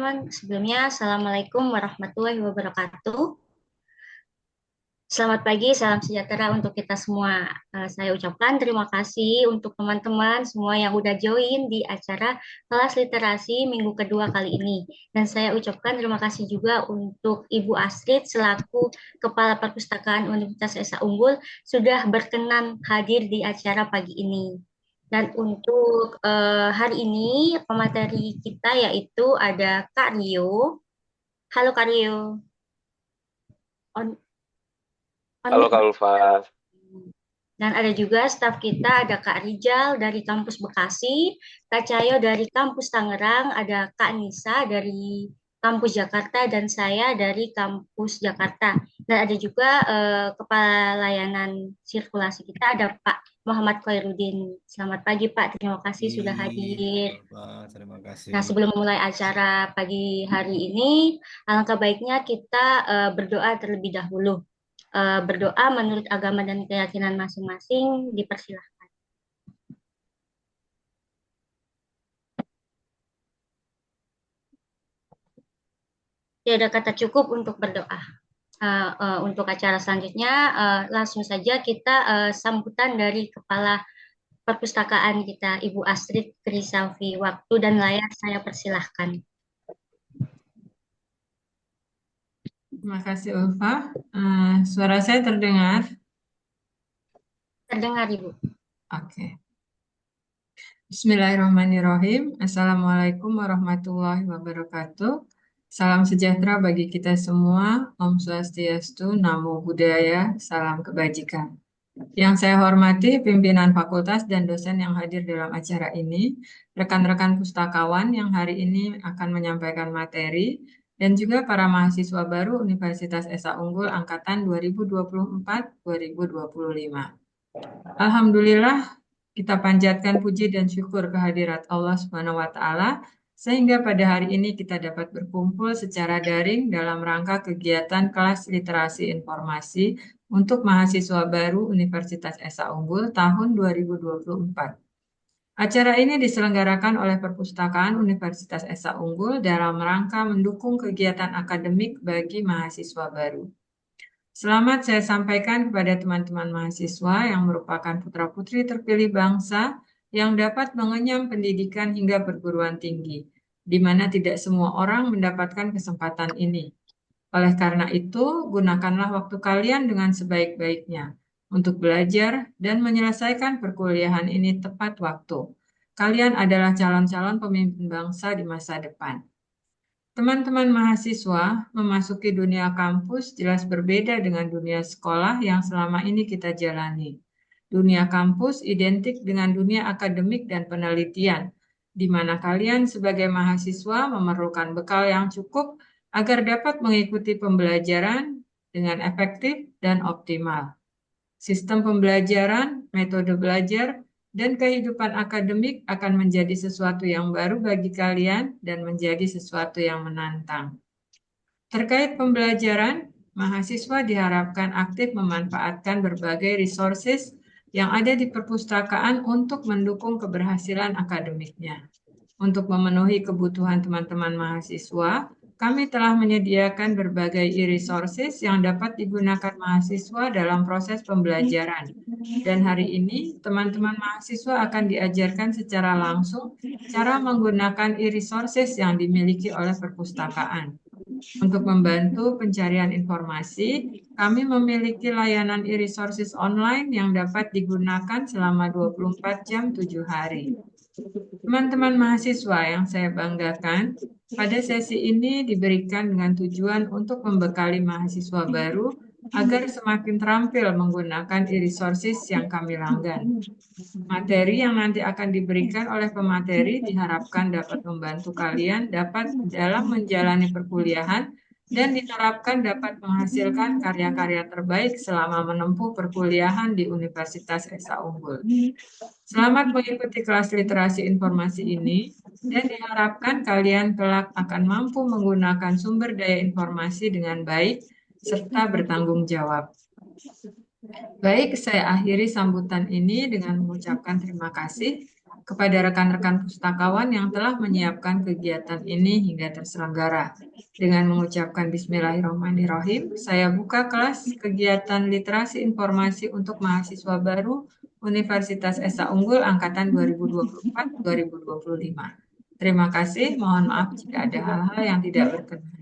teman-teman. Sebelumnya, Assalamualaikum warahmatullahi wabarakatuh. Selamat pagi, salam sejahtera untuk kita semua. Saya ucapkan terima kasih untuk teman-teman semua yang udah join di acara kelas literasi minggu kedua kali ini. Dan saya ucapkan terima kasih juga untuk Ibu Astrid selaku Kepala Perpustakaan Universitas Esa Unggul sudah berkenan hadir di acara pagi ini. Dan untuk hari ini pemateri kita yaitu ada Kak Rio. Halo Kak Rio. On, on Halo mic. Kak Ulfa. Dan ada juga staf kita, ada Kak Rijal dari kampus Bekasi, Kak Cahyo dari kampus Tangerang, ada Kak Nisa dari kampus Jakarta, dan saya dari kampus Jakarta. Dan ada juga Kepala Layanan Sirkulasi kita, ada Pak Muhammad Khairuddin. Selamat pagi Pak, terima kasih sudah hadir. Bapak, terima kasih. Nah, sebelum memulai acara pagi hari ini, alangkah baiknya kita berdoa terlebih dahulu. Berdoa menurut agama dan keyakinan masing-masing, dipersilahkan. Tiada kata cukup untuk berdoa. Untuk acara selanjutnya, langsung saja kita sambutan dari Kepala Perpustakaan kita, Ibu Astrid Krisalvi. Waktu dan layar saya persilahkan. Terima kasih Ulfa. Suara saya terdengar? Terdengar, Ibu. Oke. Bismillahirrahmanirrahim. Assalamualaikum warahmatullahi wabarakatuh. Salam sejahtera bagi kita semua. Om Swastiastu, Namo Buddhaya, salam kebajikan. Yang saya hormati pimpinan fakultas dan dosen yang hadir dalam acara ini, rekan-rekan pustakawan yang hari ini akan menyampaikan materi, dan juga para mahasiswa baru Universitas Esa Unggul Angkatan 2024-2025. Alhamdulillah, kita panjatkan puji dan syukur kehadirat Allah Subhanahu wa Ta'ala, sehingga pada hari ini kita dapat berkumpul secara daring dalam rangka kegiatan kelas literasi informasi untuk mahasiswa baru Universitas Esa Unggul tahun 2024. Acara ini diselenggarakan oleh Perpustakaan Universitas Esa Unggul dalam rangka mendukung kegiatan akademik bagi mahasiswa baru. Selamat saya sampaikan kepada teman-teman mahasiswa yang merupakan putra-putri terpilih bangsa yang dapat mengenyam pendidikan hingga perguruan tinggi, di mana tidak semua orang mendapatkan kesempatan ini. Oleh karena itu, gunakanlah waktu kalian dengan sebaik-baiknya untuk belajar dan menyelesaikan perkuliahan ini tepat waktu. Kalian adalah calon-calon pemimpin bangsa di masa depan. Teman-teman mahasiswa memasuki dunia kampus jelas berbeda dengan dunia sekolah yang selama ini kita jalani. Dunia kampus identik dengan dunia akademik dan penelitian, di mana kalian sebagai mahasiswa memerlukan bekal yang cukup agar dapat mengikuti pembelajaran dengan efektif dan optimal. Sistem pembelajaran, metode belajar, dan kehidupan akademik akan menjadi sesuatu yang baru bagi kalian dan menjadi sesuatu yang menantang. Terkait pembelajaran, mahasiswa diharapkan aktif memanfaatkan berbagai resources yang ada di perpustakaan untuk mendukung keberhasilan akademiknya. Untuk memenuhi kebutuhan teman-teman mahasiswa, kami telah menyediakan berbagai e-resources yang dapat digunakan mahasiswa dalam proses pembelajaran. Dan hari ini, teman-teman mahasiswa akan diajarkan secara langsung cara menggunakan e-resources yang dimiliki oleh perpustakaan. Untuk membantu pencarian informasi, kami memiliki layanan e-resources online yang dapat digunakan selama 24 jam 7 hari. Teman-teman mahasiswa yang saya banggakan, pada sesi ini diberikan dengan tujuan untuk membekali mahasiswa baru agar semakin terampil menggunakan e-resources yang kami langgan. Materi yang nanti akan diberikan oleh pemateri diharapkan dapat membantu kalian dapat dalam menjalani perkuliahan dan diharapkan dapat menghasilkan karya-karya terbaik selama menempuh perkuliahan di Universitas Esa Unggul. Selamat mengikuti kelas literasi informasi ini dan diharapkan kalian kelak akan mampu menggunakan sumber daya informasi dengan baik serta bertanggung jawab. Baik, saya akhiri sambutan ini dengan mengucapkan terima kasih. kepada rekan-rekan pustakawan yang telah menyiapkan kegiatan ini hingga terselenggara. Dengan mengucapkan Bismillahirrahmanirrahim, saya buka kelas kegiatan literasi informasi untuk mahasiswa baru Universitas Esa Unggul Angkatan 2024-2025. Terima kasih, mohon maaf jika ada hal-hal yang tidak berkenan.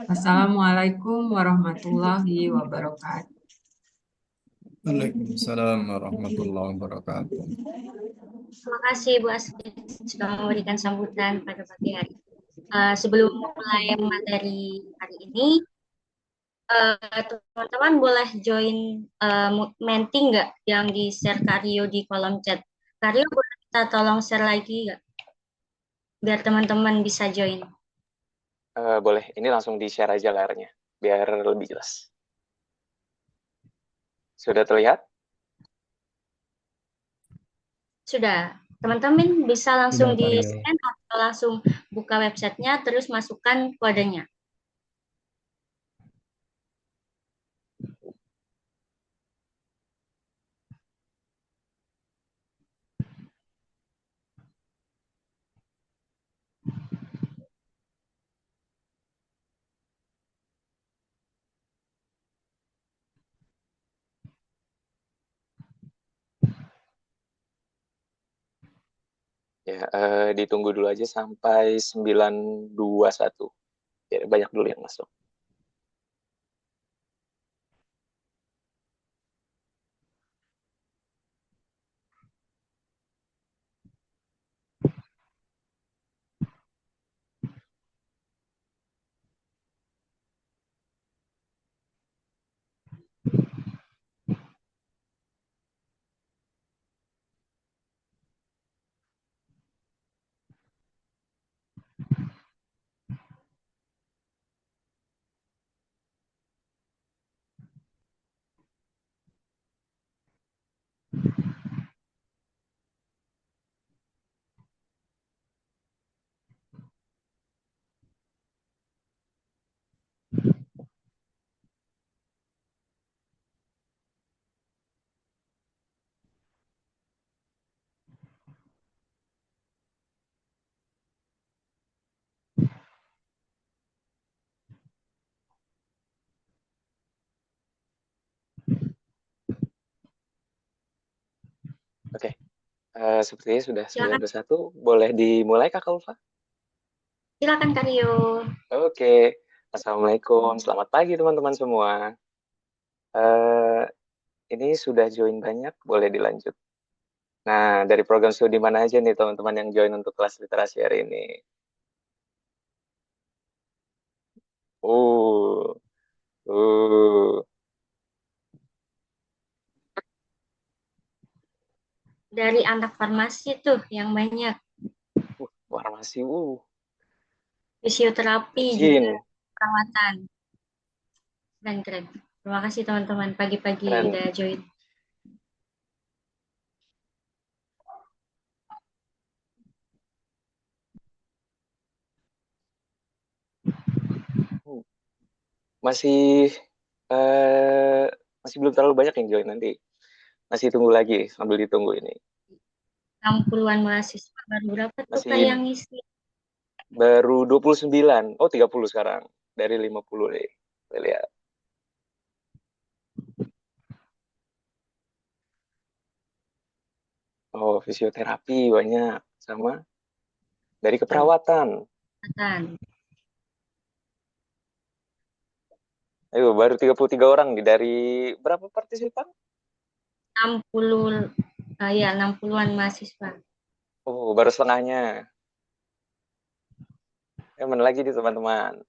Wassalamualaikum warahmatullahi wabarakatuh. Waalaikumsalam warahmatullahi wabarakatuh. Terima kasih Bu Asri sudah memberikan sambutan pada pagi hari. Sebelum mulai materi hari ini, teman-teman boleh join Menti nggak yang di share Karyo di kolom chat. Karyo boleh kita tolong share lagi nggak? Biar teman-teman bisa join. Boleh, ini langsung di-share aja layarnya, biar lebih jelas. Sudah terlihat? Sudah. Teman-teman bisa langsung Sudah, Karyo. di-scan atau langsung buka websitenya, terus masukkan kodenya. Ya, ditunggu dulu aja sampai 921. Ya, banyak dulu yang masuk. Oke, sepertinya sudah Silakan. 921. Boleh dimulai, Kak Ulfa? Silakan Karyo. Oke, Assalamualaikum. Selamat pagi, teman-teman semua. Ini sudah join banyak, boleh dilanjut. Nah, dari program studi mana aja nih teman-teman yang join untuk kelas literasi hari ini? Uh, uh, Dari anak farmasi tuh yang banyak. farmasi, Fisioterapi juga, rajin, perawatan. Keren. Terima kasih teman-teman pagi-pagi keren. udah join. Masih eh, masih belum terlalu banyak yang join nanti. Masih tunggu lagi sambil ditunggu ini. 60-an mahasiswa baru berapa tuh Kak yang Masih ngisi? baru 29. Oh, 30 sekarang. Dari 50 deh. Kita lihat. Oh, fisioterapi banyak sama dari keperawatan. Perawatan. Ayo, baru 33 orang nih dari berapa partisipan? 60 ya 60-an mahasiswa. Oh, baru setengahnya. Mana lagi nih teman-teman?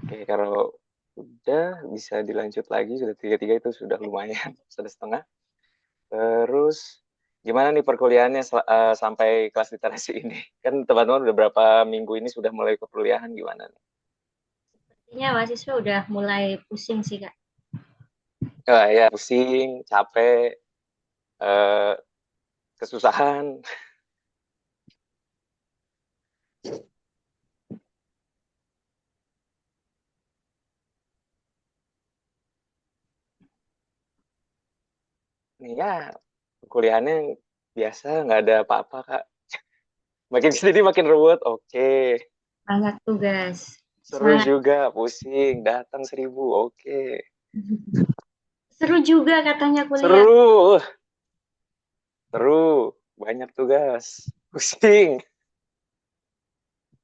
Oke, kalau udah bisa dilanjut lagi, sudah 33 itu sudah lumayan, sudah setengah. Terus gimana nih perkuliahannya sampai kelas literasi ini? Kan teman-teman udah berapa minggu ini sudah mulai perkuliahan gimana nih? Sepertinya mahasiswa udah mulai pusing sih Kak. Ya, pusing, capek, eh, kesusahan. nih ya kuliahnya biasa, nggak ada apa-apa Kak. Makin sini makin ruwet, oke. Banyak tugas. Seru Semangat. juga, pusing, datang 1000, oke. Seru juga katanya kuliah. Seru, seru, banyak tugas, pusing,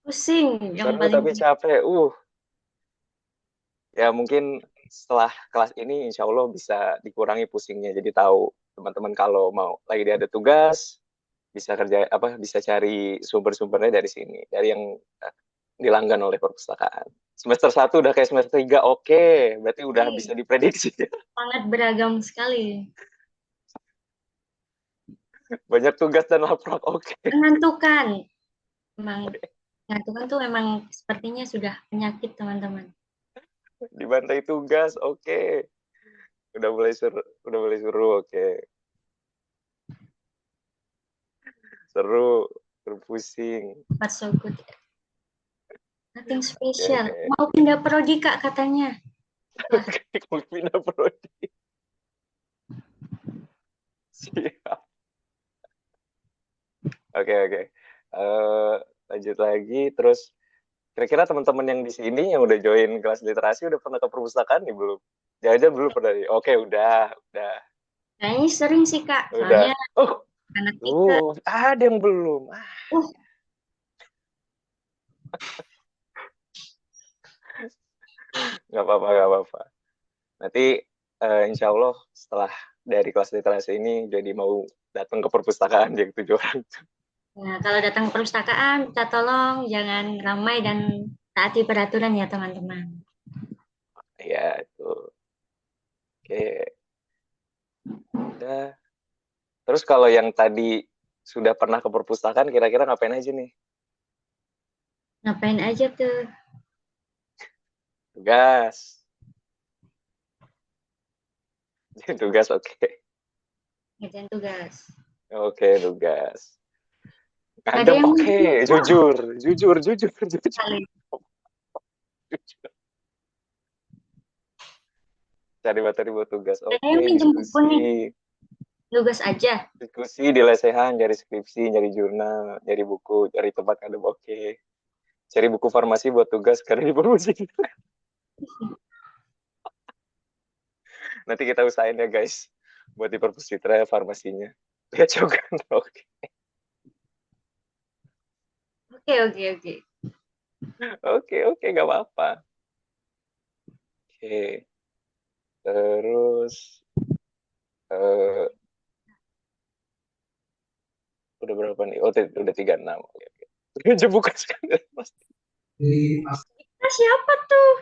Pusing yang seru paling tapi capek. Ya mungkin setelah kelas ini insya Allah bisa dikurangi pusingnya. Jadi tahu teman-teman kalau mau lagi ada tugas bisa kerja apa bisa cari sumber-sumbernya dari sini, dari yang dilanggan oleh perpustakaan. Semester 1 udah kayak semester 3, oke, berarti udah ini bisa diprediksi. sangat beragam sekali. Banyak tugas dan laprak, oke. Menentukan. Memang menentukan tuh memang sepertinya sudah penyakit teman-teman. Dibantai tugas, oke. Udah mulai seru, oke. Seru, pusing. But so good. Nothing Oke, special. oke. Mau pindah prodi Kak katanya. Wah, Mau pindah prodi. Siap. Oke. Lanjut lagi, terus kira-kira teman-teman yang di sini yang udah join kelas literasi udah pernah ke perpustakaan nih belum? Jangan-jangan belum pernah nih. Oke, udah. kayaknya sering sih Kak. Udah. Soalnya Oh, anak kita. ada yang belum. Uh, Nggak apa-apa. Nanti insya Allah setelah dari kelas literasi ini jadi mau datang ke perpustakaan yang 7 orang. Nah, kalau datang ke perpustakaan, kita tolong jangan ramai dan taati peraturan ya teman-teman. Ya, itu. Oke. Udah. Terus kalau yang tadi sudah pernah ke perpustakaan, kira-kira ngapain aja nih? Ngapain aja tuh? Tugas. Tugas, oke. Ngerjain tugas. Oke, tugas. Nggak ada Ngadem, yang oke. Jujur. kali. Cari materi buat tugas. Ada Oke, yang minjem buku nih. diskusi. Tugas aja. Diskusi di lesehan, cari skripsi, nyari jurnal, nyari buku, cari tempat ngadem, oke. Cari buku farmasi buat tugas karena di perpusing. Nanti kita usahain ya guys. Buat di perpus Citra farmasinya. Lihat juga. Oke. Oke. Oke, nggak apa-apa. Oke. Terus udah berapa nih? Oh, udah 36. Oke. Bukan sekali pasti. Siapa tuh?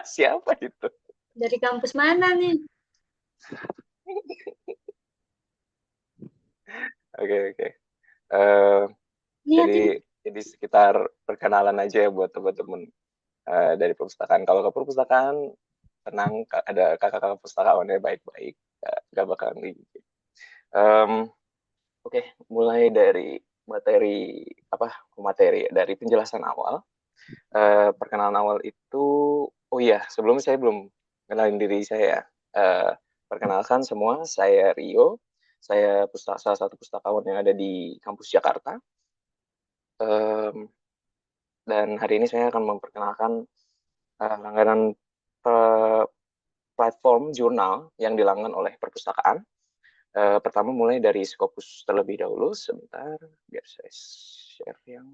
Siapa itu? Dari kampus mana nih? Oke. Lihatin. Jadi sekitar perkenalan aja ya buat teman-teman dari perpustakaan. Kalau ke perpustakaan tenang, ada kakak-kakak pustakawannya baik-baik, nggak bakalan gitu. Oke, mulai dari materi dari penjelasan awal. Perkenalan awal itu, oh iya, sebelumnya saya belum kenalin diri saya. Perkenalkan semua, saya Rio. Saya salah satu pustakawan yang ada di kampus Jakarta. Dan hari ini saya akan memperkenalkan langganan platform jurnal yang dilanggan oleh perpustakaan. Pertama mulai dari Scopus terlebih dahulu. Sebentar, biar saya share yang...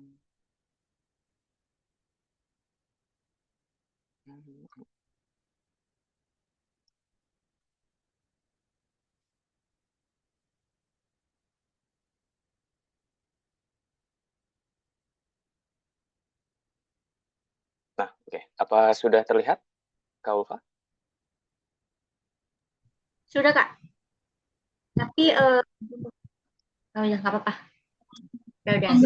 Nah, oke. Apa sudah terlihat, Kak Ulfa? Sudah Kak. Tapi oh ya nggak apa-apa. Udah.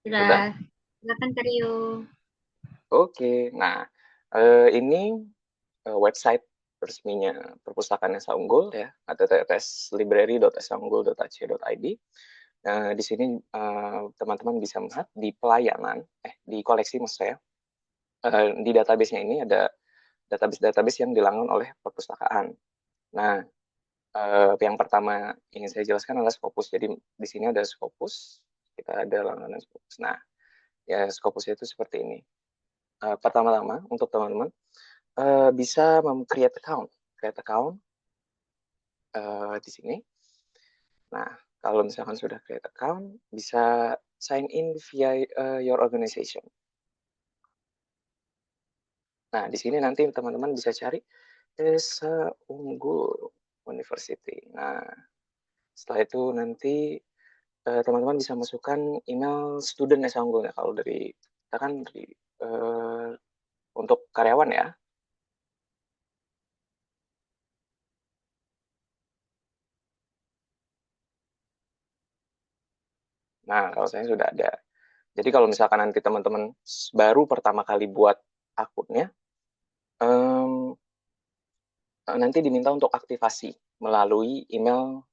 Sudah. Silakan Kak Rio. Oke. Nah, ini website resminya Perpustakaan Esa Unggul ya, https://library.esaunggul.ac.id. Di sini teman-teman bisa melihat di pelayanan, di koleksi maksud saya, di database-nya ini ada database yang dilanggan oleh perpustakaan. Nah, yang pertama ingin saya jelaskan adalah Scopus. Jadi di sini ada Scopus, kita ada langganan Scopus. Nah, ya Scopusnya itu seperti ini. Pertama-tama untuk teman-teman bisa create account di sini. Nah, kalau misalkan sudah create account, bisa sign in via your organization. Nah, di sini nanti teman-teman bisa cari Esa Unggul University. Nah, setelah itu nanti teman-teman bisa masukkan email student Esa Unggul ya. Kalau dari kita kan dari untuk karyawan ya. Nah, kalau saya sudah ada. Jadi kalau misalkan nanti teman-teman baru pertama kali buat akunnya, nanti diminta untuk aktivasi melalui email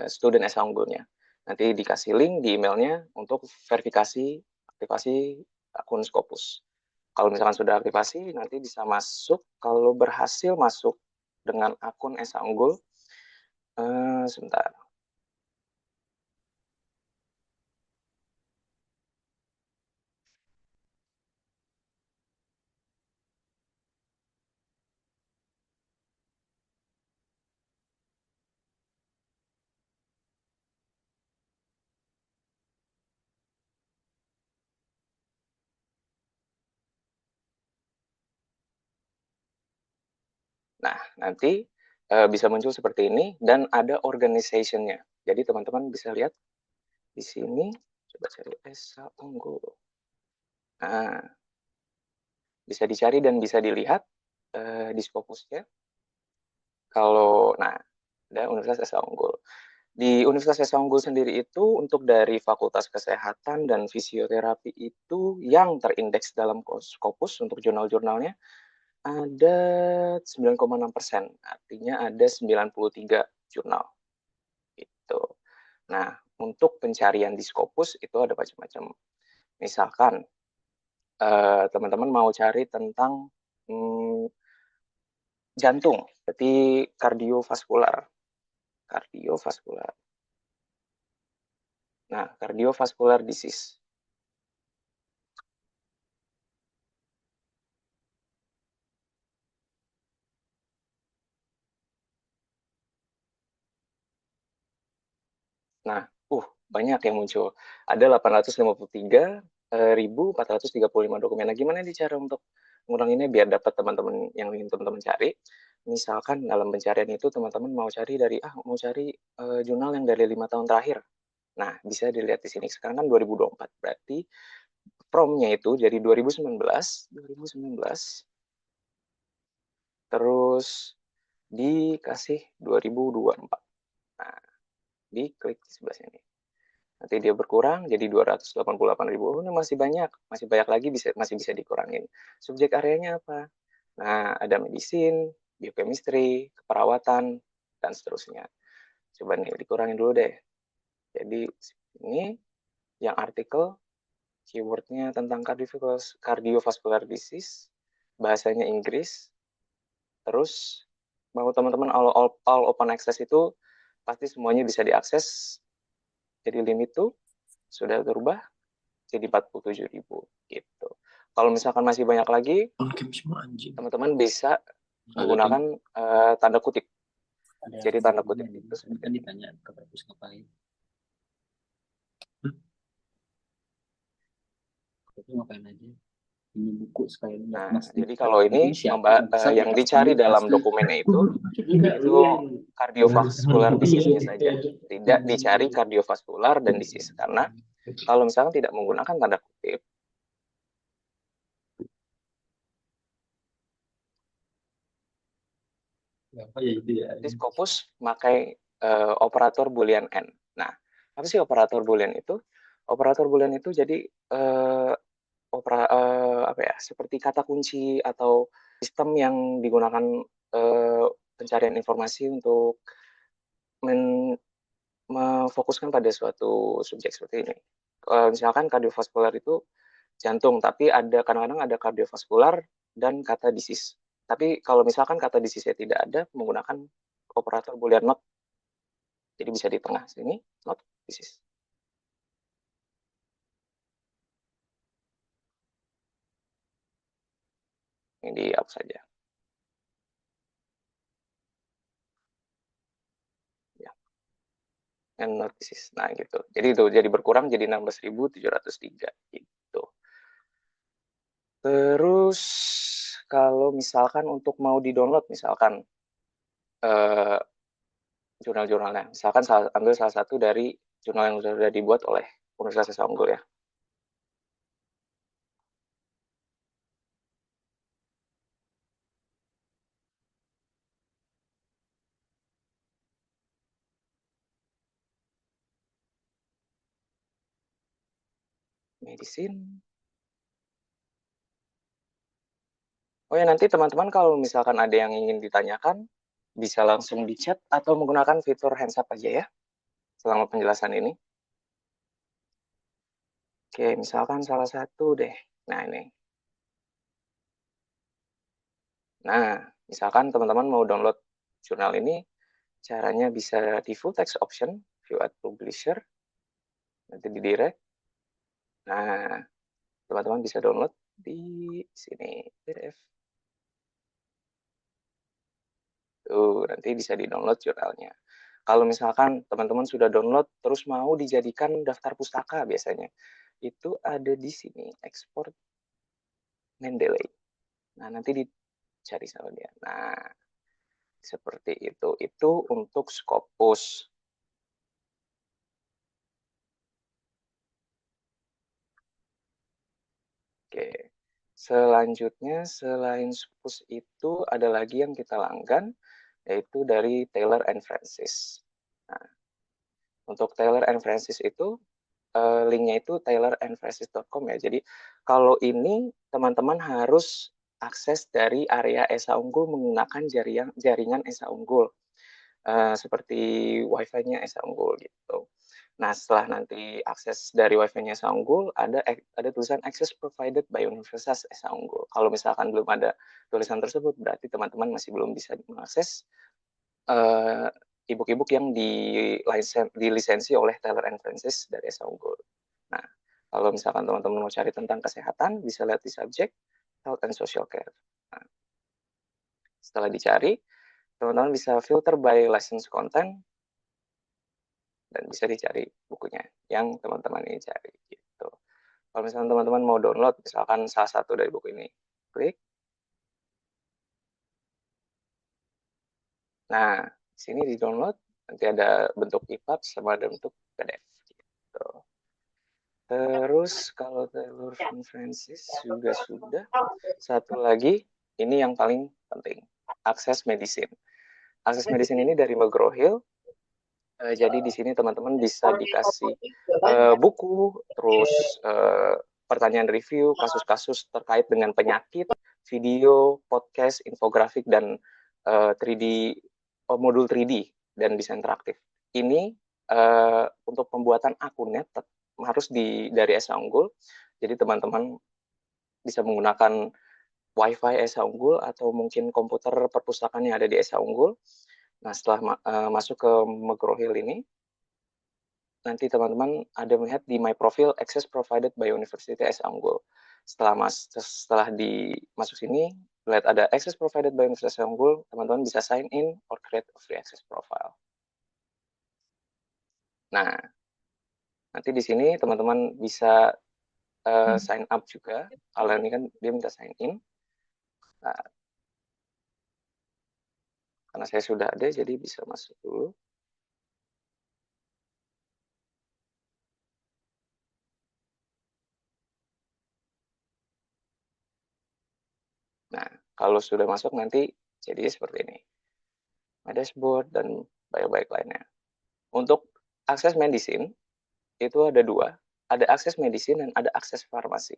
student Esa Unggulnya. Nanti dikasih link di emailnya untuk verifikasi aktivasi akun Scopus. Kalau misalkan sudah aktivasi, nanti bisa masuk. Kalau berhasil masuk dengan akun Esa Unggul, sebentar. Nah, nanti bisa muncul seperti ini dan ada organization-nya. Jadi teman-teman bisa lihat di sini, coba cari Esa Unggul. Nah, bisa dicari dan bisa dilihat di Scopusnya. Kalau, nah, ada Universitas Esa Unggul. Di Universitas Esa Unggul sendiri itu untuk dari Fakultas Kesehatan dan Fisioterapi itu yang terindeks dalam Scopus untuk jurnal-jurnalnya ada 9,6%, artinya ada 93 jurnal. Gitu. Nah, untuk pencarian di Scopus itu ada macam-macam. Misalkan teman-teman mau cari tentang jantung, berarti kardiovaskular. Nah, cardiovascular disease. Nah, banyak yang muncul. Ada 853.435 dokumen. Nah, gimana nih cara untuk nguranginnya biar dapat teman-teman yang ingin teman-teman cari? Misalkan dalam pencarian itu teman-teman mau cari jurnal yang dari 5 tahun terakhir. Nah, bisa dilihat di sini. Sekarang kan 2024. Berarti from-nya itu dari 2019, terus dikasih 2024. Nah, diklik di sebelah sini. Nanti dia berkurang jadi 288.000. Ini masih banyak lagi masih bisa dikurangin. Subjek areanya apa? Nah, ada medicine, biochemistry, keperawatan, dan seterusnya. Coba nih dikurangin dulu deh. Jadi ini yang artikel keywordnya tentang cardiovascular disease, bahasanya Inggris. Terus mau teman-teman all open access itu pasti semuanya bisa diakses. Jadi limit tuh sudah berubah jadi 47.000 gitu. Kalau misalkan masih banyak lagi, teman-teman bisa menggunakan tanda kutip. Jadi tanda kutip itu seperti ini. Ditanya ke perpus ngapain? Itu ngapain aja? Ini buku sekali. Nah, jadi kalau ini yang dicari dalam dokumennya itu cardiovascular disease-nya saja. Tidak dicari kardiovaskular dan disease. Karena kalau misalkan tidak menggunakan tanda kutip, di Scopus pakai operator boolean n. Nah, apa sih operator boolean itu? Operator boolean itu jadi seperti kata kunci atau sistem yang digunakan pencarian informasi untuk memfokuskan pada suatu subjek seperti ini. Misalkan kardiovaskular itu jantung, tapi kadang-kadang ada kardiovaskular dan kata disease. Tapi kalau misalkan kata disease tidak ada, menggunakan operator boolean not. Jadi bisa di tengah sini, not this is. Ini dihapus saja. Ya. And not this is. Nah, gitu. Jadi itu jadi berkurang jadi 16.703 gitu. Terus kalau misalkan untuk mau di-download misalkan jurnal-jurnalnya. Misalkan ambil salah satu dari jurnal yang sudah dibuat oleh Universitas Esa Unggul ya. Medicine. Oh ya, nanti teman-teman kalau misalkan ada yang ingin ditanyakan, bisa langsung di chat atau menggunakan fitur hands up aja ya, selama penjelasan ini. Oke, misalkan salah satu deh. Nah, ini. Nah, misalkan teman-teman mau download jurnal ini, caranya bisa di full text option, view at publisher, nanti di direct. Nah, teman-teman bisa download di sini, PDF. Tuh, nanti bisa di-download jurnalnya. Kalau misalkan teman-teman sudah download, terus mau dijadikan daftar pustaka biasanya, itu ada di sini, export Mendeley. Nah, nanti dicari sama dia. Nah, seperti itu. Itu untuk Scopus. Oke. Selanjutnya, selain Scopus itu, ada lagi yang kita langgan, yaitu dari Taylor and Francis. Nah, untuk Taylor and Francis itu, linknya itu taylorandfrancis.com ya. Jadi kalau ini teman-teman harus akses dari area Esa Unggul menggunakan jaringan Esa Unggul, seperti wifi-nya Esa Unggul gitu. Nah, setelah nanti akses dari wifi-nya Esa Unggul, ada tulisan access provided by Universitas Esa Unggul. Kalau misalkan belum ada tulisan tersebut, berarti teman-teman masih belum bisa mengakses e-book yang dilisensi oleh Taylor and Francis dari Esa Unggul. Nah, kalau misalkan teman-teman mau cari tentang kesehatan, bisa lihat di subjek Health and Social Care. Nah, setelah dicari, teman-teman bisa filter by license content, dan bisa dicari bukunya yang teman-teman ini cari. Gitu. Kalau misalkan teman-teman mau download, misalkan salah satu dari buku ini, klik. Nah, di sini di-download, nanti ada bentuk EPUB sama ada bentuk PDF. Gitu. Terus kalau Taylor and Francis juga sudah. Satu lagi, ini yang paling penting, akses medicine. Akses medicine ini dari McGraw-Hill. Jadi di sini teman-teman bisa dikasih buku, terus pertanyaan review, kasus-kasus terkait dengan penyakit, video, podcast, infografik, dan 3D, modul 3D, dan bisa interaktif. Ini untuk pembuatan akunnya harus dari Esa Unggul. Jadi teman-teman bisa menggunakan Wi-Fi Esa Unggul atau mungkin komputer perpustakaan yang ada di Esa Unggul. Nah, setelah masuk ke McGraw-Hill ini, nanti teman-teman ada melihat di My Profile Access Provided by University Esa Unggul. Setelah masuk sini, lihat ada Access Provided by University Esa Unggul, teman-teman bisa sign in or create a free access profile. Nah, nanti di sini teman-teman bisa sign up juga. Kalau ini kan dia minta sign in. Nah, karena saya sudah ada, jadi bisa masuk dulu. Nah, kalau sudah masuk nanti jadi seperti ini. My dashboard dan baik-baik lainnya. Untuk akses medicine, itu ada dua. Ada akses medicine dan ada akses farmasi.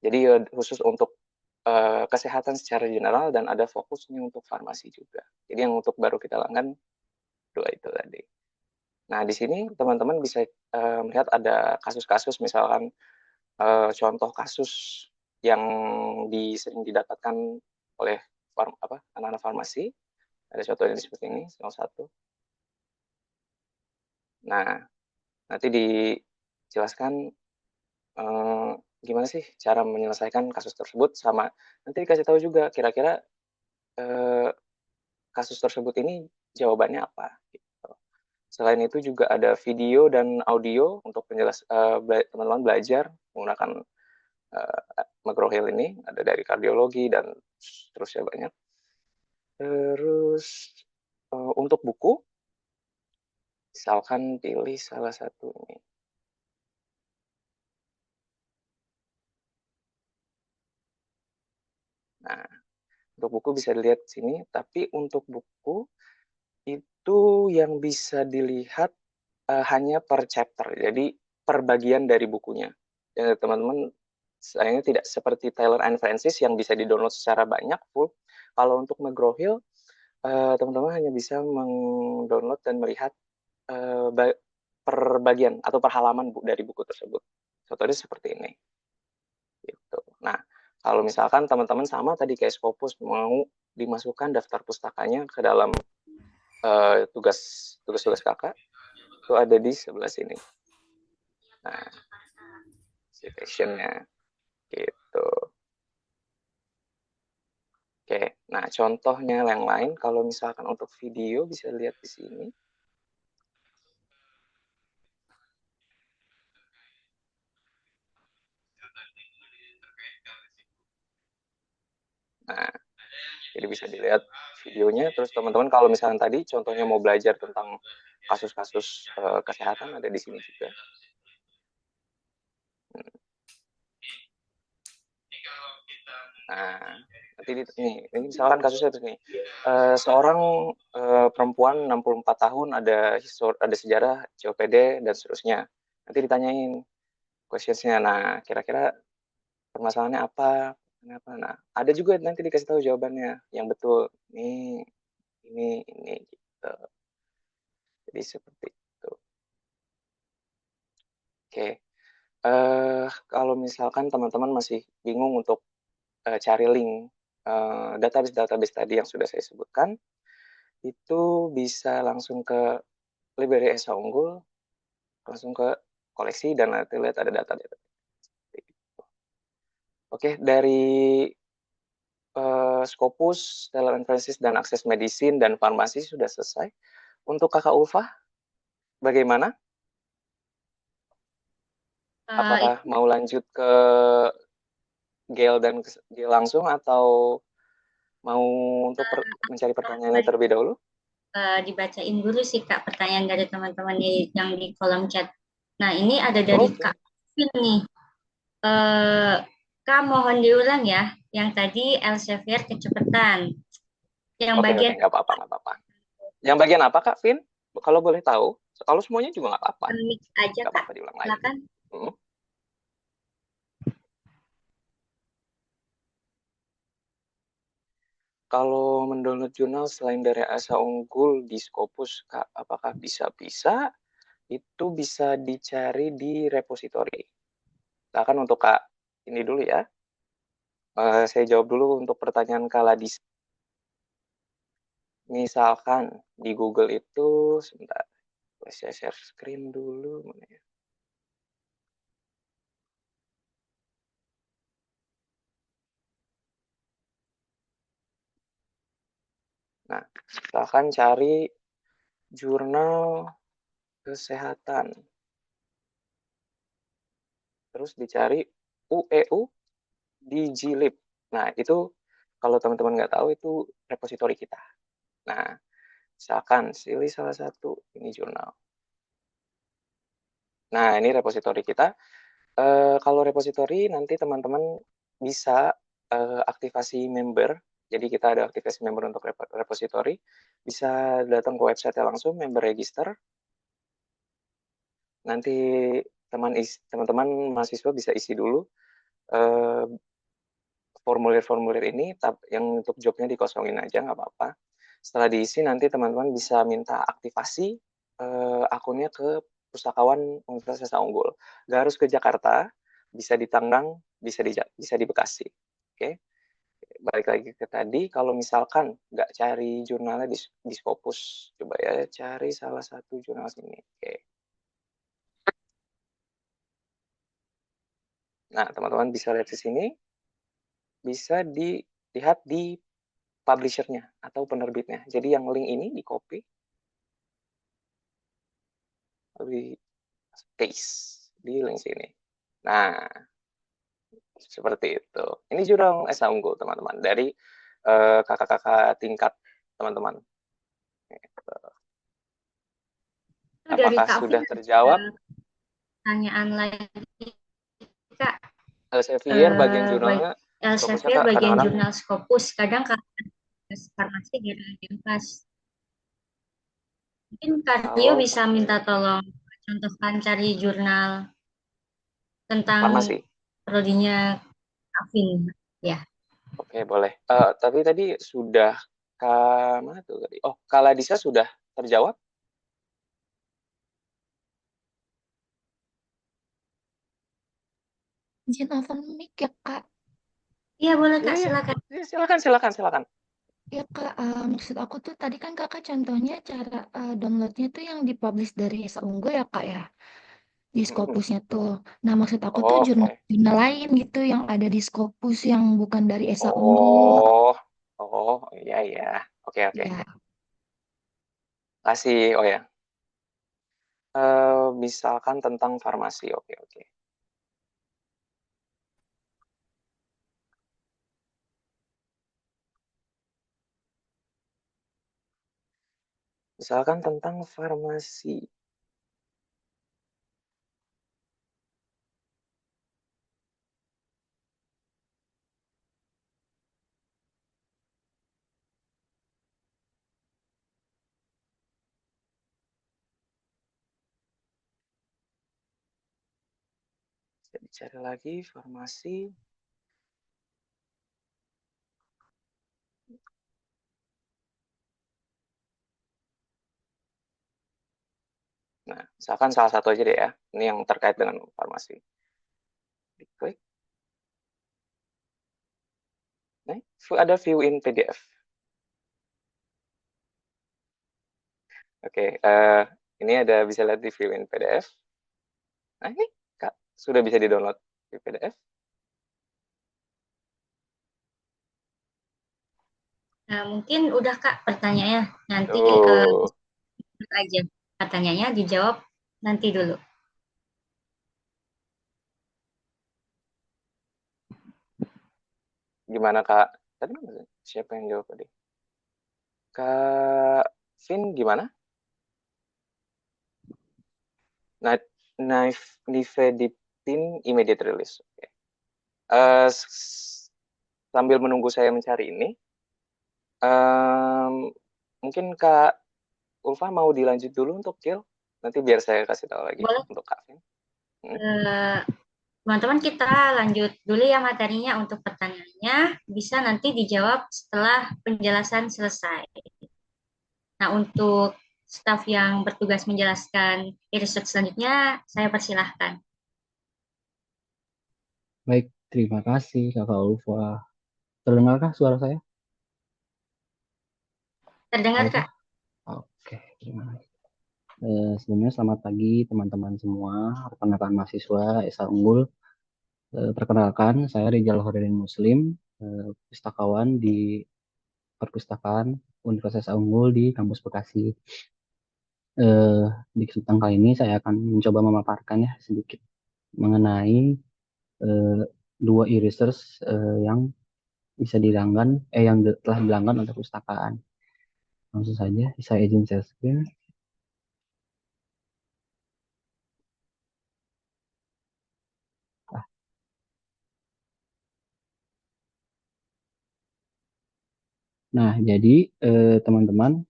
Jadi khusus untuk kesehatan secara general dan ada fokusnya untuk farmasi juga. Jadi yang untuk baru kita langgan, dua itu tadi. Nah, di sini teman-teman bisa melihat ada kasus-kasus, misalkan contoh kasus yang sering didapatkan oleh anak-anak farmasi. Ada contohnya seperti ini, 01. Nah, nanti dijelaskan gimana sih cara menyelesaikan kasus tersebut, sama nanti dikasih tahu juga kira-kira kasus tersebut ini jawabannya apa. Gitu. Selain itu juga ada video dan audio untuk teman-teman belajar menggunakan McGraw-Hill ini, ada dari kardiologi dan seterusnya banyak. Terus untuk buku, misalkan pilih salah satu ini. Nah, untuk buku bisa dilihat sini, tapi untuk buku itu yang bisa dilihat hanya per chapter, jadi per bagian dari bukunya. Ya, teman-teman, sayangnya tidak seperti Taylor and Francis yang bisa di-download secara banyak full. Kalau untuk McGraw-Hill, teman-teman hanya bisa meng-download dan melihat per bagian atau per halaman dari buku tersebut. Contohnya seperti ini. Gitu. Nah, kalau misalkan teman-teman sama tadi kayak Scopus mau dimasukkan daftar pustakanya ke dalam tugas-tugas kakak, itu ada di sebelah sini. Nah, citationnya gitu. Oke, nah contohnya yang lain, kalau misalkan untuk video bisa lihat di sini. Nah, jadi bisa dilihat videonya. Terus teman-teman kalau misalkan tadi contohnya mau belajar tentang kasus-kasus kesehatan ada di sini juga. Nah, nanti ini misalkan kasusnya begini. Seorang perempuan 64 tahun ada sejarah COPD dan seterusnya. Nanti ditanyain questionsnya. Nah, kira-kira permasalahannya apa? Kenapa? Nah, ada juga nanti dikasih tahu jawabannya yang betul. Ini gitu. Jadi seperti itu. Oke. Kalau misalkan teman-teman masih bingung untuk cari link database tadi yang sudah saya sebutkan, itu bisa langsung ke Library Esa Unggul, langsung ke koleksi dan nanti lihat ada data. Oke, dari Scopus, Taylor and Francis, dan akses medicine dan farmasi sudah selesai. Untuk Kakak Ulfa, bagaimana? Apakah mau lanjut ke Gail dan Gail langsung atau mau untuk mencari pertanyaannya terlebih dahulu? Dibacain dulu sih Kak pertanyaan dari teman-teman yang di kolom chat. Nah ini ada dari Kak Vin nih. Kak mohon diulang ya. Yang tadi Elsevier kecepatan. Yang bagian nggak apa-apa. Yang bagian apa Kak Vin? Kalau boleh tahu. Kalau semuanya juga nggak apa-apa. Mix aja nggak Kak. apa-apa diulang lagi. Silakan. Kalau mendownload jurnal selain dari Asa Unggul di Scopus, Kak, apakah bisa-bisa? Itu bisa dicari di repository. Misalkan untuk Kak ini dulu ya. Saya jawab dulu untuk pertanyaan Kak Ladis. Misalkan di Google itu, sebentar, saya share screen dulu. Mana ya? Nah, misalkan cari jurnal kesehatan. Terus dicari UEU di Glib. Nah, itu kalau teman-teman nggak tahu itu repositori kita. Nah, misalkan pilih salah satu ini jurnal. Nah, ini repositori kita. Kalau repositori nanti teman-teman bisa aktivasi member. Jadi kita ada aktivasi member untuk repositori. Bisa datang ke website langsung, member register. Nanti teman-teman mahasiswa bisa isi dulu formulir-formulir ini, yang untuk jobnya dikosongin aja, nggak apa-apa. Setelah diisi, nanti teman-teman bisa minta aktivasi akunnya ke Pustakawan Universitas Esa Unggul. Nggak harus ke Jakarta, bisa di Tangerang, bisa di Bekasi. Oke. balik lagi ke tadi, kalau misalkan nggak cari jurnalnya di Scopus, coba ya cari salah satu jurnal sini. Oke. Nah, teman-teman bisa lihat di sini, bisa dilihat di publisher-nya atau penerbitnya. Jadi yang link ini di copy, di paste di link sini. Nah, seperti itu. Ini jurnal Esa Unggul, teman-teman, dari kakak-kakak tingkat teman-teman. Itu dari Apakah Kak Vin sudah terjawab? pertanyaan lain Kak. Elsevier bagian Baik, jurnalnya, Scopusnya Elsevier Kak, bagian kadang-kadang jurnal Scopus. Kadang Kak farmasi di pas. Mungkin Kak Rio kalau bisa minta tolong contohkan cari jurnal tentang farmasi. prodinya Kak Vin. Ya, Oke, boleh. Tapi tadi sudah mana tuh tadi? Oh, Kaladisa sudah terjawab? Izin open mic ya Kak. iya boleh Iya, Kak, iya. silakan. Ya, silakan. Ya Kak, maksud aku tuh tadi kan Kakak contohnya cara downloadnya tuh yang dipublish dari Esa Unggul ya Kak ya, di Mm-mm. Scopusnya tuh. Nah maksud aku tuh Oh, jurnal, oke. jurnal lain gitu yang ada di Scopus yang bukan dari Esa Unggul. Oh, iya, iya. Oke. Ya, Kasih, oh ya. Misalkan tentang farmasi, oke. Misalkan tentang farmasi. Saya bicara lagi farmasi. Nah, misalkan salah satu aja deh ya. Ini yang terkait dengan farmasi. Diklik. Nah, ada view in PDF. Oke, ini ada bisa lihat di view in PDF. Nah, ini Kak, sudah bisa di-download di PDF. Nah, mungkin udah Kak pertanyaannya. Nanti Tuh, aja pertanyaannya dijawab nanti dulu. gimana Kak? Tadi siapa yang jawab tadi? Kak Vin gimana? Nah, nifedipine immediate release. Oke. Sambil menunggu saya mencari ini, mungkin Kak Ulfa mau dilanjut dulu untuk kill. Nanti biar saya kasih tahu lagi Boleh untuk Kak Vin. teman-teman kita lanjut dulu ya materinya untuk pertanyaannya. Bisa nanti dijawab setelah penjelasan selesai. Nah, untuk staf yang bertugas menjelaskan research selanjutnya, saya persilahkan. Baik, terima kasih Kakak Ulfa. Terdengarkah suara saya? Terdengar, Kak Ulfa? Kak? Oke, terima kasih. Sebelumnya selamat pagi teman-teman semua, rekan-rekan mahasiswa Esa Unggul. Perkenalkan, saya Rizal Horerin Muslim, pustakawan di Perpustakaan Universitas Esa Unggul di kampus Bekasi. Eh, di kesempatan kali ini saya akan mencoba memaparkan ya sedikit mengenai eh, dua e-research yang bisa dilanggan, yang telah dilanggan oleh perpustakaan. Langsung saja, saya izin share screen. Nah, jadi teman-teman,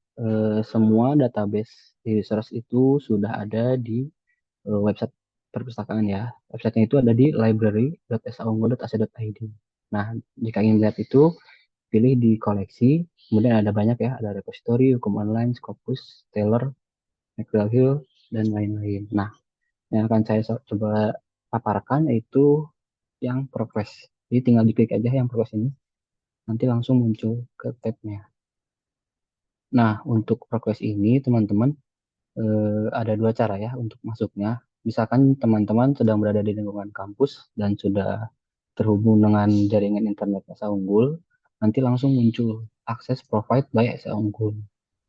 semua database research itu sudah ada di website perpustakaan ya. Websitenya itu ada di library.saunggul.ac.id. Nah, jika ingin lihat itu, pilih di koleksi. Kemudian ada banyak ya, ada repository, hukum online, Scopus, Taylor, McGraw-Hill, dan lain-lain. Nah, yang akan saya coba paparkan yaitu yang progress. Jadi tinggal diklik aja yang progress ini. nanti langsung muncul ke tabnya. Nah, untuk progres ini teman-teman ada dua cara ya untuk masuknya. Misalkan teman-teman sedang berada di lingkungan kampus dan sudah terhubung dengan jaringan internet Esa Unggul, nanti langsung muncul akses provide by Esa Unggul.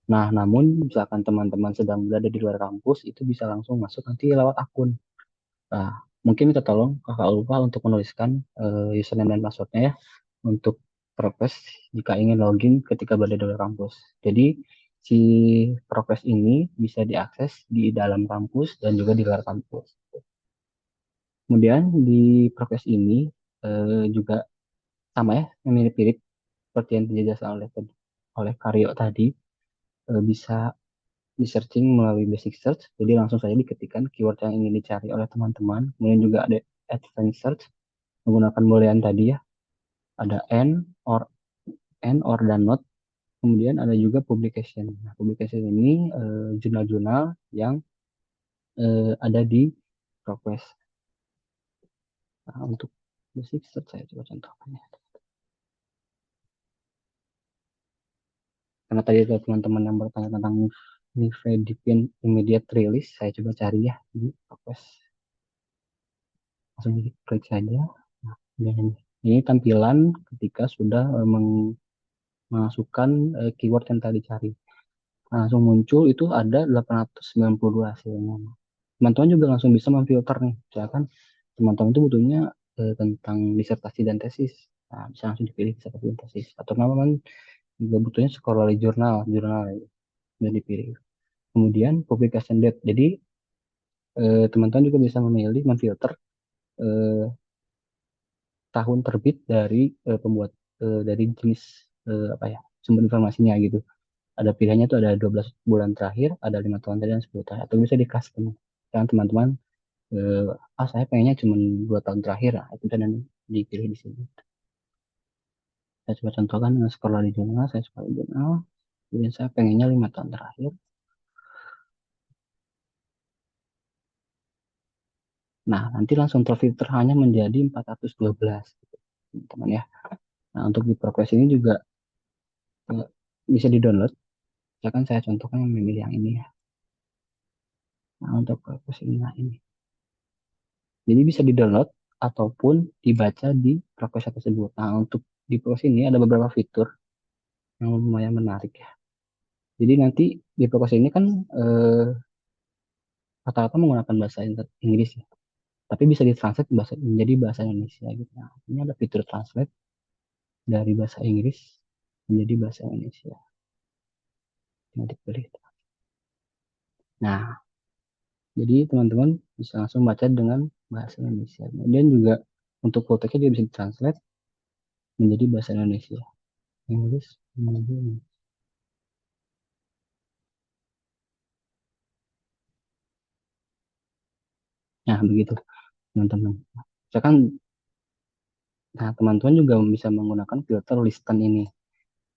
Nah, namun misalkan teman-teman sedang berada di luar kampus, itu bisa langsung masuk nanti lewat akun. Nah, mungkin minta tolong kakak lupa untuk menuliskan username dan passwordnya ya untuk Progress jika ingin login ketika berada di luar kampus. Jadi si Progress ini bisa diakses di dalam kampus dan juga di luar kampus. Kemudian di Progress ini juga sama ya, mirip-mirip seperti yang dijelaskan oleh Karyo tadi, bisa di searching melalui basic search. Jadi langsung saja diketikkan keyword yang ingin dicari oleh teman-teman. Kemudian juga ada advanced search menggunakan boolean tadi ya. Ada and or dan not. Kemudian ada juga publication. Nah, publication ini jurnal-jurnal yang ada di Progress. Nah, untuk basic search saya coba contohkan ya. Karena tadi ada teman-teman yang bertanya tentang Nifedipine immediate release, saya coba cari ya di Progress. Langsung klik saja. Nah, ini tampilan ketika sudah memasukkan keyword yang tadi cari. Langsung muncul itu ada 892 hasilnya. Teman-teman juga langsung bisa memfilter nih. Misalkan teman-teman itu butuhnya tentang disertasi dan tesis. Nah, bisa langsung dipilih disertasi dan tesis. Atau teman-teman juga butuhnya scholarly jurnal ya. Bisa dipilih. Kemudian publication date. Jadi teman-teman juga bisa memilih memfilter eh, tahun terbit dari pembuat dari jenis apa ya sumber informasinya gitu. Ada pilihannya tuh ada 12 bulan terakhir, ada 5 tahun terakhir dan 10 terakhir. Atau bisa di custom. Dan teman-teman saya pengennya cuma 2 tahun terakhir, nah, itu dan dipilih di sini. Saya coba contohkan dengan scroll di jurnal, saya scroll di jurnal, kemudian saya pengennya 5 tahun terakhir. Nah, nanti langsung terfilter hanya menjadi 412, teman-teman ya. Nah, untuk di progress ini juga bisa di-download. Misalkan saya contohkan yang memilih yang ini ya. Nah, untuk progress ini, nah ini. Jadi bisa di-download ataupun dibaca di progress tersebut. Nah, untuk di progress ini ada beberapa fitur yang lumayan menarik ya. Jadi nanti di progress ini kan rata-rata menggunakan bahasa Inggris ya. Tapi bisa ditranslate menjadi bahasa Indonesia gitu. Nah, ini ada fitur translate dari bahasa Inggris menjadi bahasa Indonesia. Nah, dipilih. Nah, jadi teman-teman bisa langsung baca dengan bahasa Indonesia. Kemudian juga untuk full text juga bisa ditranslate menjadi bahasa Indonesia. Inggris menjadi Indonesia. Nah, begitu teman-teman. Misalkan, nah teman-teman juga bisa menggunakan filter listan ini.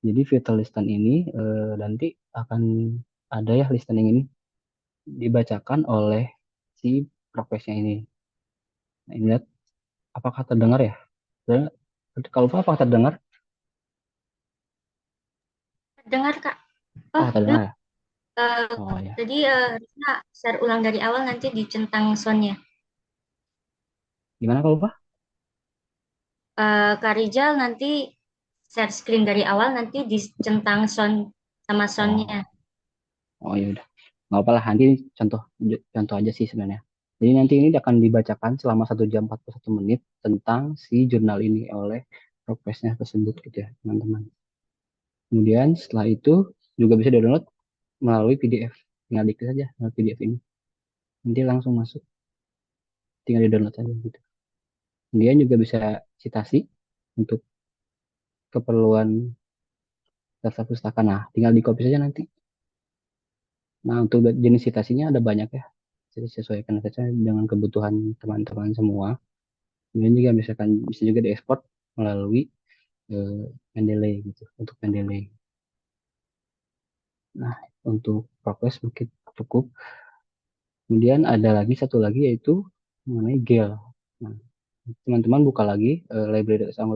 Jadi filter listan ini nanti akan ada ya listan yang ini dibacakan oleh si progresnya ini. Nah, ini lihat apakah terdengar ya? Kalau apa terdengar? Dengar, Kak. Oh, Belum. terdengar ya? Oh ya. Jadi Risma share ulang dari awal nanti dicentang soundnya. Gimana kalau Pak? Kak Rijal nanti share screen dari awal nanti dicentang sound sama soundnya. Oh ya udah. Nggak apa-lah, nanti contoh contoh aja sih sebenarnya. Jadi nanti ini akan dibacakan selama 1 jam 41 menit tentang si jurnal ini oleh progresnya tersebut gitu ya teman-teman. Kemudian setelah itu juga bisa di-download melalui PDF. Tinggal diklik saja melalui PDF ini. Nanti langsung masuk. Tinggal di-download saja gitu. Kemudian juga bisa citasi untuk keperluan daftar pustaka. Nah, tinggal di copy saja nanti. Nah, untuk jenis citasinya ada banyak ya. Jadi sesuaikan saja dengan kebutuhan teman-teman semua. Kemudian juga misalkan bisa juga diekspor melalui Mendeley gitu untuk Mendeley. Nah, untuk progress mungkin cukup. Kemudian ada lagi satu lagi yaitu mengenai GEL. Nah, teman-teman buka lagi library.ac.id.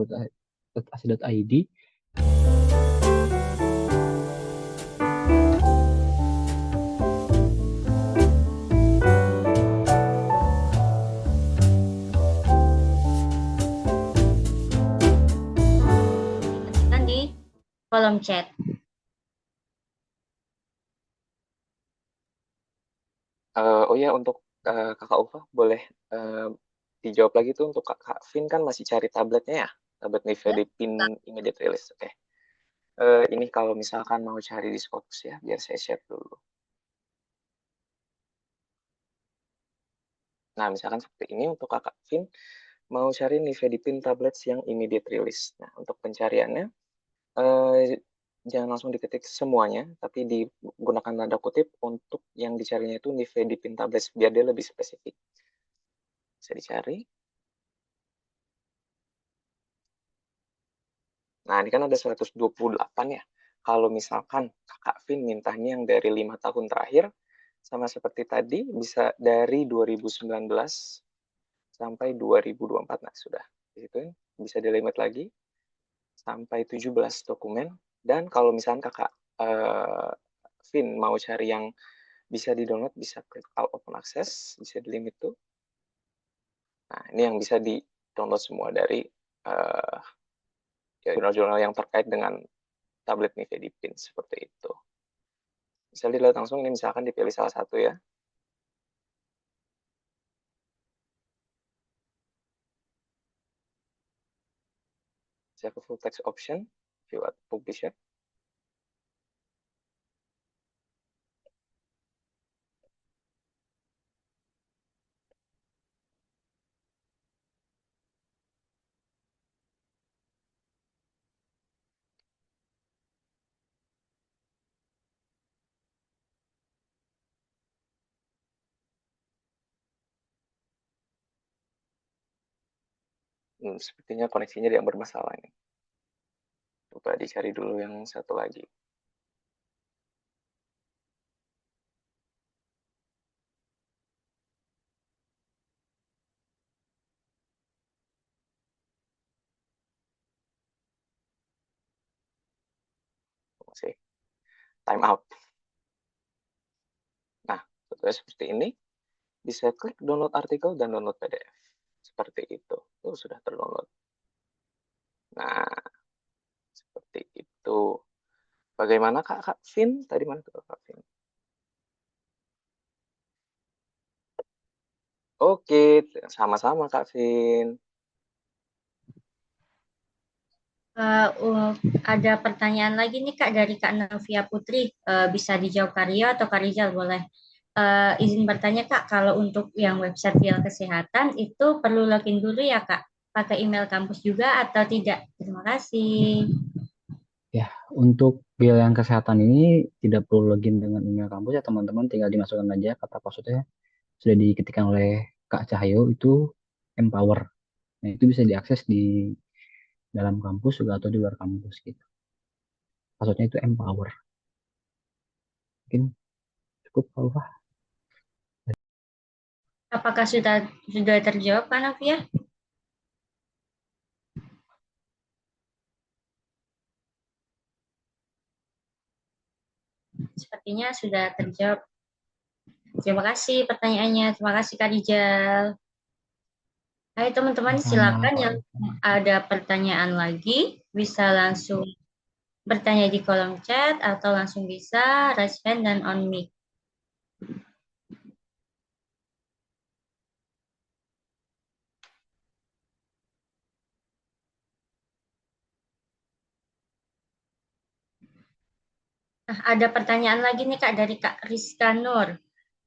Ketikkan di kolom chat. Oh ya, untuk Kakak Ufa boleh dijawab lagi tuh untuk Kak Vin kan masih cari tabletnya ya, tablet Nifedipin immediate release. Oke. Ini kalau misalkan mau cari di Scopus ya, biar saya share dulu. Nah, misalkan seperti ini untuk Kakak Vin mau cari Nifedipin tablets yang immediate release. Nah, untuk pencariannya jangan langsung diketik semuanya, tapi digunakan tanda kutip untuk yang dicarinya itu Nifedipin tablets biar dia lebih spesifik. Bisa dicari. Nah, ini kan ada 128 ya. Kalau misalkan Kakak Vin mintanya yang dari 5 tahun terakhir, sama seperti tadi, bisa dari 2019 sampai 2024. Nah, sudah. Di situ bisa dilimit lagi sampai 17 dokumen. Dan kalau misalkan Kakak Vin mau cari yang bisa di-download, bisa klik all open access, bisa di-limit tuh. Nah, ini yang bisa di-download semua dari jurnal-jurnal yang terkait dengan tablet Nifedipin seperti itu. Bisa dilihat langsung, ini misalkan dipilih salah satu ya. Saya ke full text option, view at publisher. Sepertinya koneksinya yang bermasalah ini. Coba dicari dulu yang satu lagi. Masih time out. Nah, seperti ini. Bisa klik download artikel dan download PDF. Seperti itu. Itu sudah terdownload. Nah, seperti itu. Bagaimana Kak Vin? Tadi mana tuh Kak Vin? Oke, sama-sama Kak Vin. Ada pertanyaan lagi nih Kak dari Kak Novia Putri. Bisa dijawab Kak Rio atau Kak Rizal boleh. Izin bertanya Kak, kalau untuk yang website Bial Kesehatan itu perlu login dulu ya Kak? Pakai email kampus juga atau tidak? Terima kasih. Ya, untuk biaya yang kesehatan ini tidak perlu login dengan email kampus ya teman-teman, tinggal dimasukkan aja kata passwordnya sudah diketikkan oleh Kak Cahyo itu Empower. Nah, itu bisa diakses di dalam kampus juga atau di luar kampus gitu. Passwordnya itu Empower. Mungkin cukup kalau Pak. Apakah sudah terjawab Kak Novia? Sepertinya sudah terjawab. Terima kasih pertanyaannya. Terima kasih Kak Rijal. Hai teman-teman, Sama silakan Pak. yang ada pertanyaan lagi bisa langsung bertanya di kolom chat atau langsung bisa raise hand dan on mic. Nah, ada pertanyaan lagi nih Kak dari Kak Rizka Nur.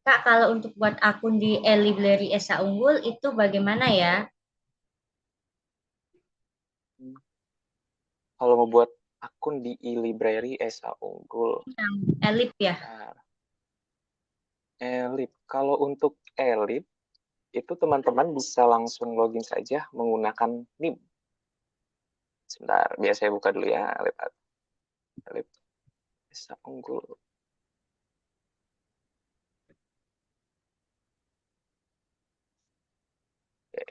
Kak, kalau untuk buat akun di e-library Esa Unggul itu bagaimana ya? Kalau mau buat akun di e-library Esa Unggul. Elip ya? Elip. Kalau untuk Elip, itu teman-teman bisa langsung login saja menggunakan NIM. Sebentar, biar saya buka dulu ya. Elip Esa Unggul. Oke.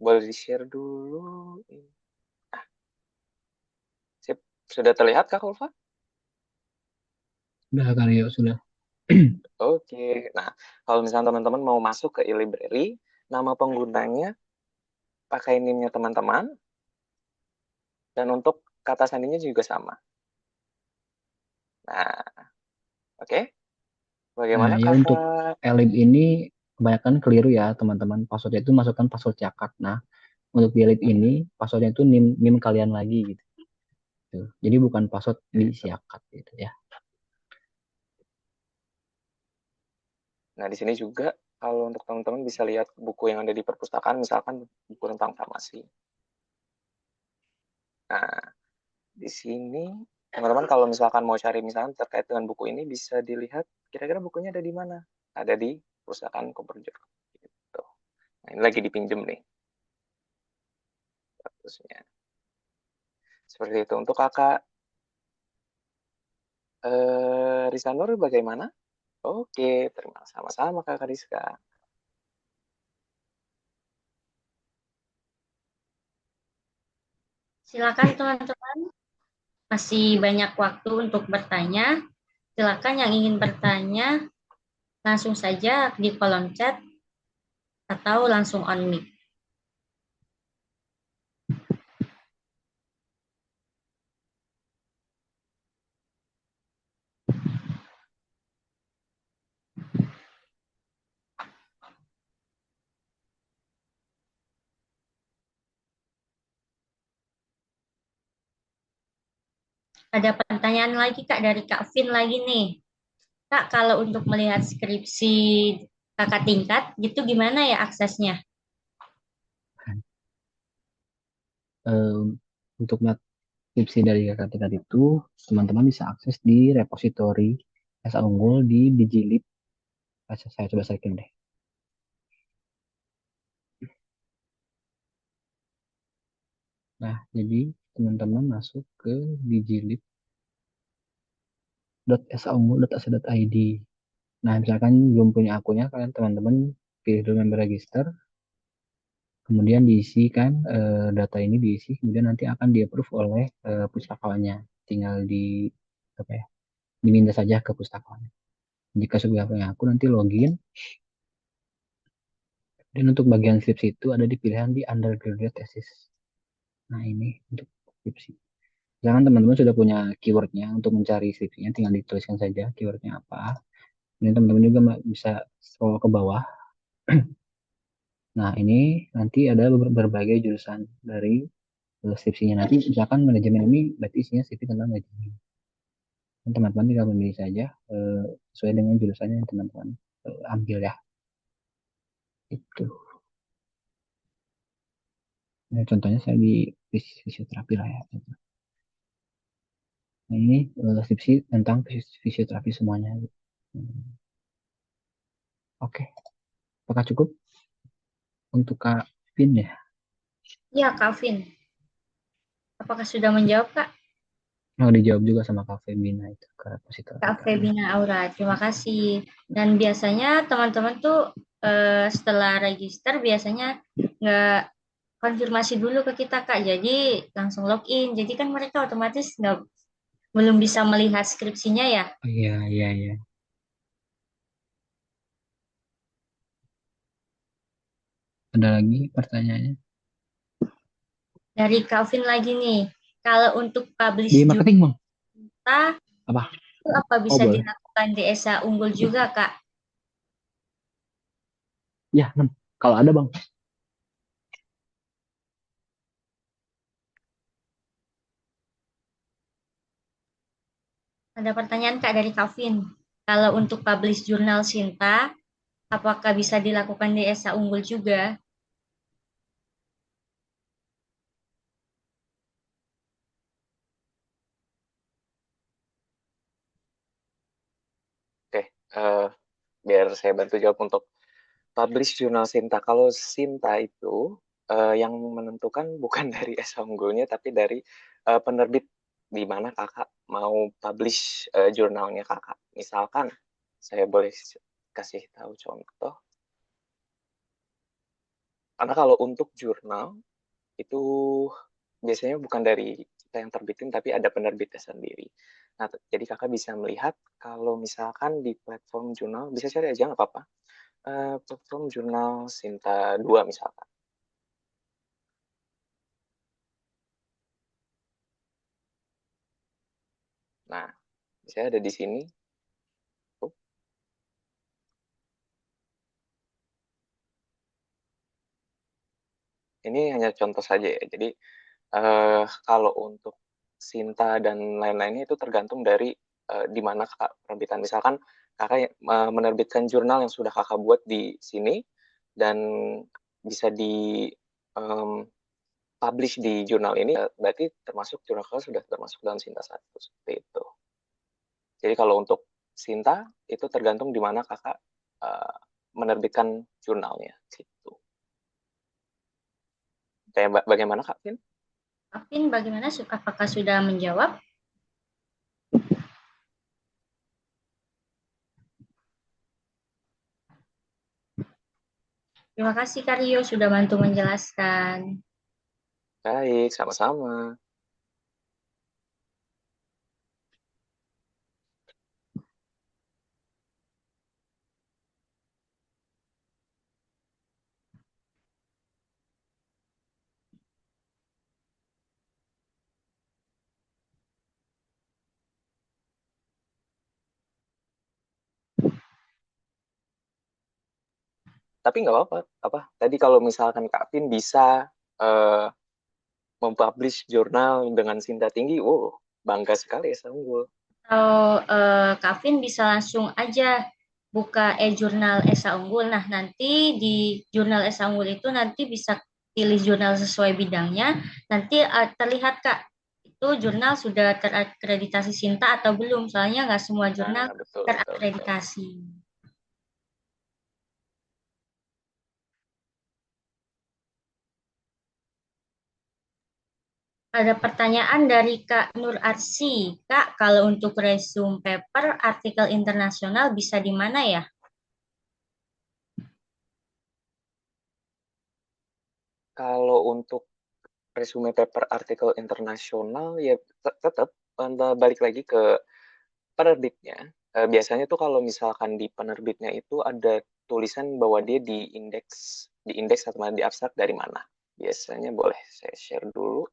Boleh di-share dulu. Sudah terlihat Kak Ulfa? Sudah Kak Rio, sudah. Oke. Nah, kalau misalnya teman-teman mau masuk ke e-library, nama penggunanya pakai NIM-nya teman-teman, dan untuk kata sandinya juga sama. Nah, oke. Nah, Bagaimana ya untuk Kakak? Elib ini kebanyakan keliru ya teman-teman. Passwordnya itu masukkan password cakap. Nah, untuk di Elib ini passwordnya itu NIM kalian lagi gitu. Jadi bukan password di siakat gitu ya. Nah, di sini juga kalau untuk teman-teman bisa lihat buku yang ada di perpustakaan, misalkan buku tentang farmasi. Nah, di sini teman-teman kalau misalkan mau cari misalkan terkait dengan buku ini bisa dilihat kira-kira bukunya ada di mana. Ada di perpustakaan Koperjo. Gitu. Nah, ini lagi dipinjem nih. Statusnya. Seperti itu. Untuk kakak Rizka Nur bagaimana? Oke, terima sama-sama Kakak Rizka. Silakan teman-teman, masih banyak waktu untuk bertanya. Silakan yang ingin bertanya langsung saja di kolom chat atau langsung on mic. Ada pertanyaan lagi Kak dari Kak Vin lagi nih. Kak, kalau untuk melihat skripsi kakak tingkat, gitu gimana ya aksesnya? Untuk melihat skripsi dari kakak tingkat itu, teman-teman bisa akses di repositori SA Unggul di Digilib. Saya coba sharing deh. Nah, jadi teman-teman masuk ke digilib.saunggul.ac.id. Nah, misalkan belum punya akunnya, kalian teman-teman pilih dulu member register, kemudian diisikan data ini diisi, kemudian nanti akan di-approve oleh pustakawannya. Tinggal apa ya, diminta saja ke pustakawannya. Jika sudah punya akun, nanti login. Dan untuk bagian skripsi itu ada di pilihan di undergraduate thesis. Nah, ini untuk skripsi. Jangan teman-teman sudah punya keywordnya untuk mencari skripsinya, tinggal dituliskan saja keywordnya apa. Dan teman-teman juga bisa scroll ke bawah. Nah, ini nanti ada berbagai jurusan dari skripsinya. Nanti misalkan manajemen ini berarti isinya skripsi tentang manajemen. Dan teman-teman tinggal memilih saja sesuai dengan jurusannya yang teman-teman ambil ya. Itu. Nah, contohnya saya di fisioterapi lah ya. Nah, ini skripsi tentang fisioterapi semuanya. Oke, apakah cukup untuk Kak Vin ya? Ya, Kak Vin. Apakah sudah menjawab, Kak? Mau dijawab juga sama Kak Femina itu ke repositori. Kak Febina Aura, terima kasih. Dan biasanya teman-teman tuh setelah register biasanya nggak konfirmasi dulu ke kita, Kak. Jadi langsung login. Jadi kan mereka otomatis nggak belum bisa melihat skripsinya ya. Oh, iya, iya, iya. Ada lagi pertanyaannya? Dari Kak Vin lagi nih. Kalau untuk publish Di jurnal marketing, Bang. Apa? itu apa Oh, bisa boleh. dilakukan di ESA Unggul juga, Kak? Ya, 6. Kalau ada, Bang. Ada pertanyaan Kak dari Kak Vin. Kalau untuk publish jurnal Sinta, apakah bisa dilakukan di ESA Unggul juga? Oke, biar saya bantu jawab untuk publish jurnal Sinta. Kalau Sinta itu yang menentukan bukan dari esa unggulnya, tapi dari penerbit di mana kakak mau publish jurnalnya kakak. Misalkan, saya boleh kasih tahu contoh. Karena kalau untuk jurnal, itu biasanya bukan dari kita yang terbitin, tapi ada penerbitnya sendiri. Nah, jadi kakak bisa melihat kalau misalkan di platform jurnal, bisa cari aja nggak apa-apa. Platform jurnal Sinta 2 misalkan. Nah, saya ada di sini. Oh, ini hanya contoh saja ya. Jadi kalau untuk Sinta dan lain-lainnya itu tergantung dari di mana kakak penerbitan. Misalkan kakak menerbitkan jurnal yang sudah kakak buat di sini dan bisa di publish di jurnal ini, berarti termasuk jurnal kakak sudah termasuk dalam Sinta 1 seperti itu. Jadi kalau untuk Sinta itu tergantung di mana kakak menerbitkan jurnalnya gitu. Bagaimana Kak Vin? Kak Vin, bagaimana? Apakah sudah menjawab? Terima kasih Kak Rio sudah bantu menjelaskan. Baik, sama-sama. Tapi nggak apa-apa. Tadi kalau misalkan Kak Vin bisa mempublish jurnal dengan Sinta tinggi, wow, bangga sekali ya Unggul. Atau Kak Vin bisa langsung aja buka e-jurnal Esa Unggul. Nah, nanti di jurnal Esa Unggul itu nanti bisa pilih jurnal sesuai bidangnya. Nanti terlihat Kak, itu jurnal sudah terakreditasi Sinta atau belum. Soalnya nggak semua jurnal Nah, betul, betul, betul. terakreditasi. Ada pertanyaan dari Kak Nur Arsi. Kak, kalau untuk resume paper artikel internasional bisa di mana ya? Kalau untuk resume paper artikel internasional ya tetap balik lagi ke penerbitnya. Biasanya tuh kalau misalkan di penerbitnya itu ada tulisan bahwa dia di indeks atau di abstrak dari mana. Biasanya boleh saya share dulu.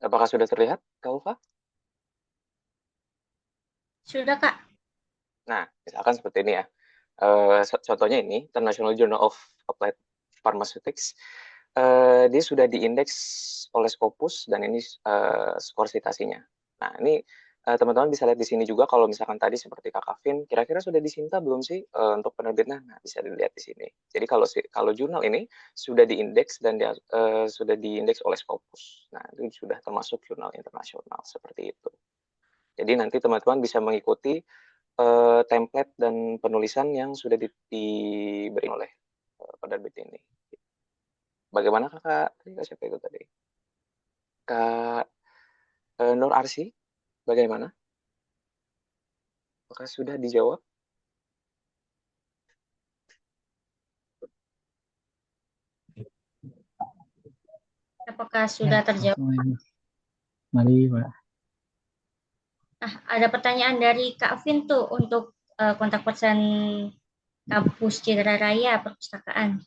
Apakah sudah terlihat, Kak Ulfa? Sudah, Kak. Nah, misalkan seperti ini ya. Contohnya ini, International Journal of Applied Pharmaceutics. Dia sudah diindeks oleh Scopus dan ini skor citasinya. Nah, ini teman-teman bisa lihat di sini juga kalau misalkan tadi seperti Kak Kavin, kira-kira sudah disinta belum sih untuk penerbitnya? Nah, bisa dilihat di sini. Jadi kalau jurnal ini sudah diindeks dan sudah diindeks oleh Scopus. Nah, itu sudah termasuk jurnal internasional seperti itu. Jadi nanti teman-teman bisa mengikuti template dan penulisan yang sudah diberi oleh penerbit ini. Bagaimana Kakak? Tadi Kak siapa itu tadi? Kak Nur Arsi, bagaimana? Apakah sudah dijawab? Apakah sudah terjawab? Mari, Pak. Nah, ada pertanyaan dari Kak Vin tuh untuk kontak person kampus Citra Raya Perpustakaan.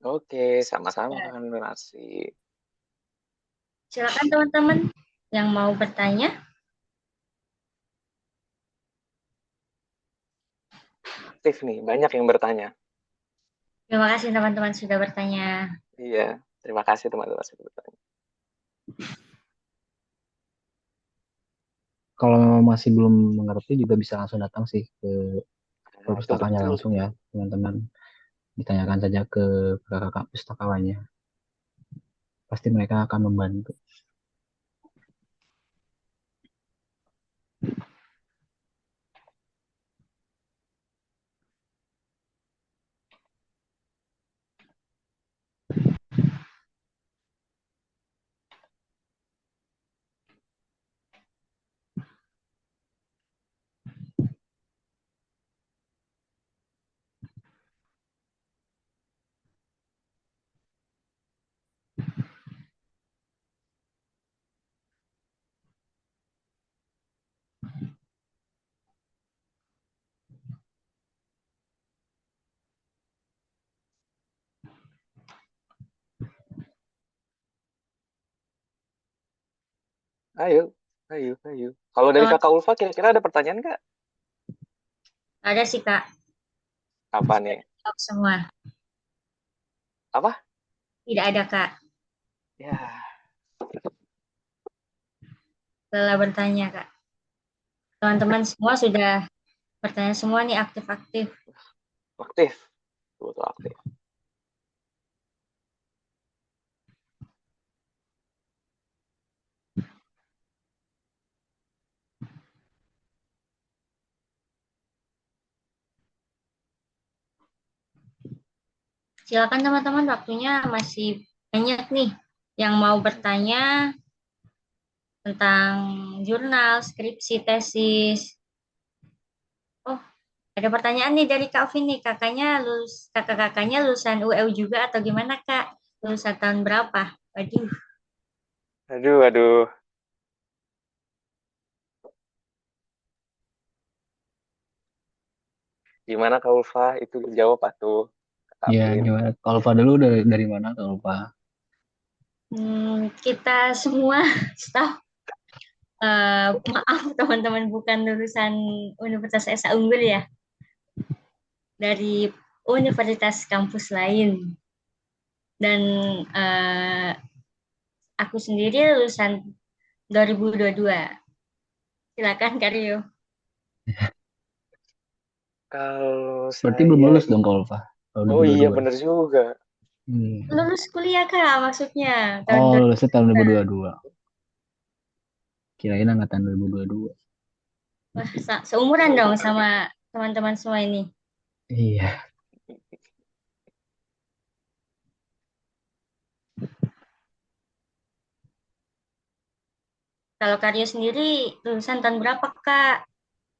Oke, sama-sama Kak Nur Arsi. Silakan teman-teman yang mau bertanya. aktif nih, banyak yang bertanya. Terima kasih teman-teman sudah bertanya. Iya, terima kasih teman-teman sudah bertanya. Kalau memang masih belum mengerti juga bisa langsung datang sih ke Nah, itu perpustakaannya betul. langsung ya, teman-teman. Ditanyakan saja ke kakak pustakawannya. Pasti mereka akan membantu. Ayo, ayo, ayo. Kalau dari Teman, Kakak Ulfa, kira-kira ada pertanyaan nggak? ada sih Kak, Apa sudah nih? dijawab semua. Apa? Tidak ada Kak, Ya, telah bertanya Kak. Teman-teman semua sudah bertanya semua nih aktif-aktif. aktif. Betul aktif. Silakan teman-teman, waktunya masih banyak nih yang mau bertanya tentang jurnal, skripsi, tesis. Oh, ada pertanyaan nih dari Kak Vin nih, kakak-kakaknya lulusan UU juga atau gimana Kak? Lulusan tahun berapa? Waduh, Aduh, aduh. Gimana Kak Ulfa? Itu jawab atuh. Kak Ya, Vin. gimana? Kalau Pak dulu dari mana kalau Pak? kita semua staff, maaf teman-teman bukan lulusan Universitas Esa Unggul ya, dari universitas kampus lain. Dan eh, aku sendiri lulusan 2022. Silakan Karyo. Kalau Berarti belum saya lulus dong itu, kalau Pak. Kalau oh iya 2022. bener juga. Hmm. Lulus kuliah Kak maksudnya tahun Oh, lulusnya tahun 2022. 2022. Kirain angkatan 2022. Wah, seumuran dong sama teman-teman semua ini. Iya. Kalau Karyo sendiri lulusan tahun berapa Kak?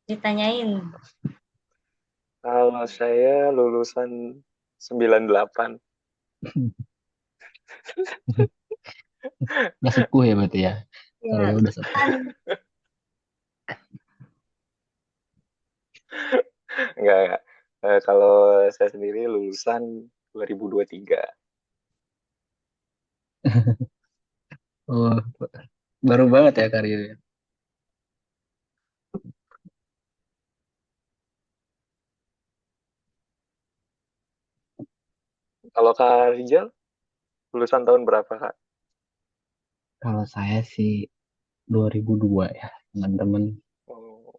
Ditanyain. Kalau saya lulusan 98. Udah sepuh ya berarti ya. Ya, Karya udah sepuh. kan Enggak. Kalau saya sendiri lulusan 2023. Oh, baru banget ya karirnya. Kalau Kak Rizal, lulusan tahun berapa Kak? Kalau saya sih 2002 ya, teman-teman. Oh,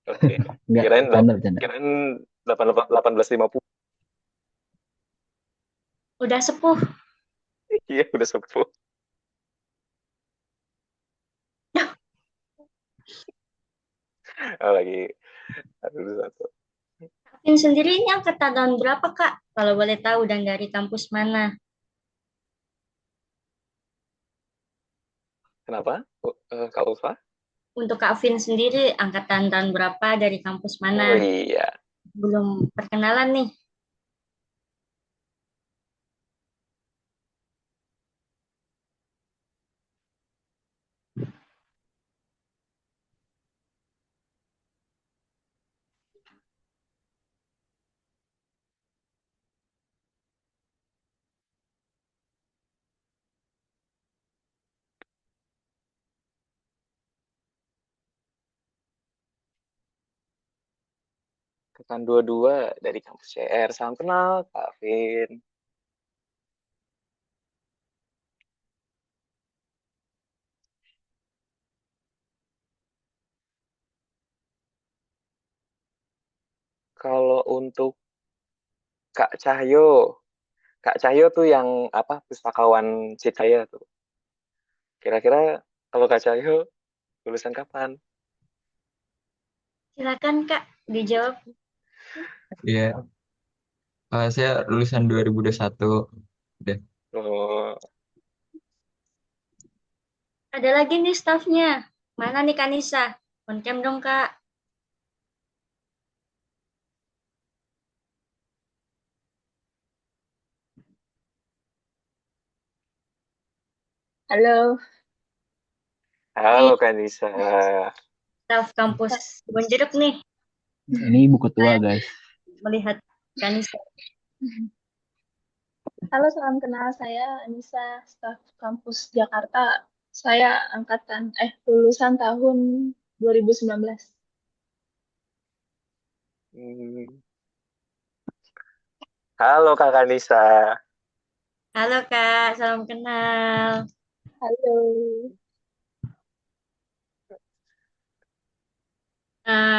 oke. Enggak, Kirain, bercanda, bercanda. kirain 1850. udah sepuh. Iya, udah sepuh. Lagi aduh, satu. Kevin sendiri ini angkatan tahun berapa Kak? Kalau boleh tahu dan dari kampus mana? Kenapa? Kak Ulfa? Untuk Kak Vin sendiri angkatan tahun berapa dari kampus mana? Oh iya. Belum perkenalan nih. Rekan dua-dua dari kampus CR. Salam kenal, Kak Vin. Kalau untuk Kak Cahyo tuh yang apa pustakawan Citaya tuh. Kira-kira kalau Kak Cahyo lulusan kapan? Silakan Kak, dijawab. Iya, saya lulusan 2021. Udah. Oh, Ada lagi nih staffnya. Mana nih Kanisa? On cam dong Kak. Halo, halo Kak Nisa. Staff kampus Bonjeruk nih Ini ibu ketua, guys. melihat Kanisa. halo, salam kenal. Saya Anissa, staf kampus Jakarta. Saya lulusan tahun 2019. Hmm. Halo Kak Nisa. Halo Kak, salam kenal. Halo.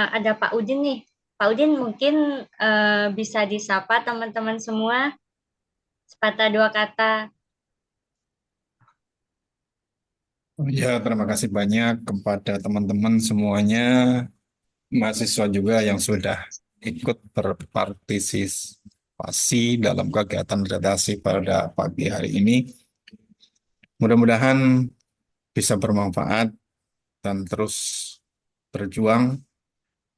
Ada Pak Udin nih. Pak Udin mungkin bisa disapa teman-teman semua. Sepatah dua kata. Ya, terima kasih banyak kepada teman-teman semuanya, mahasiswa juga yang sudah ikut berpartisipasi dalam kegiatan redaksi pada pagi hari ini. Mudah-mudahan bisa bermanfaat dan terus berjuang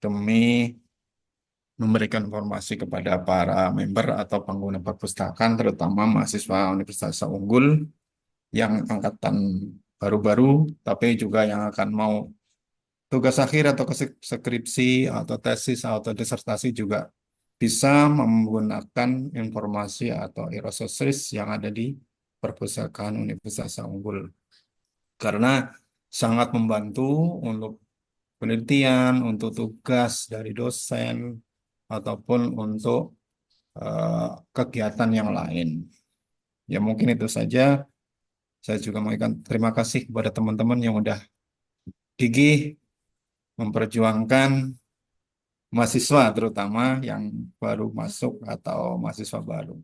demi memberikan informasi kepada para member atau pengguna perpustakaan, terutama mahasiswa Universitas Unggul yang angkatan baru-baru, tapi juga yang akan mau tugas akhir atau skripsi atau tesis atau disertasi juga bisa menggunakan informasi atau e-resources yang ada di perpustakaan Universitas Unggul karena sangat membantu untuk penelitian, untuk tugas dari dosen ataupun untuk kegiatan yang lain. Ya mungkin itu saja. Saya juga mengucapkan terima kasih kepada teman-teman yang udah gigih memperjuangkan mahasiswa terutama yang baru masuk atau mahasiswa baru.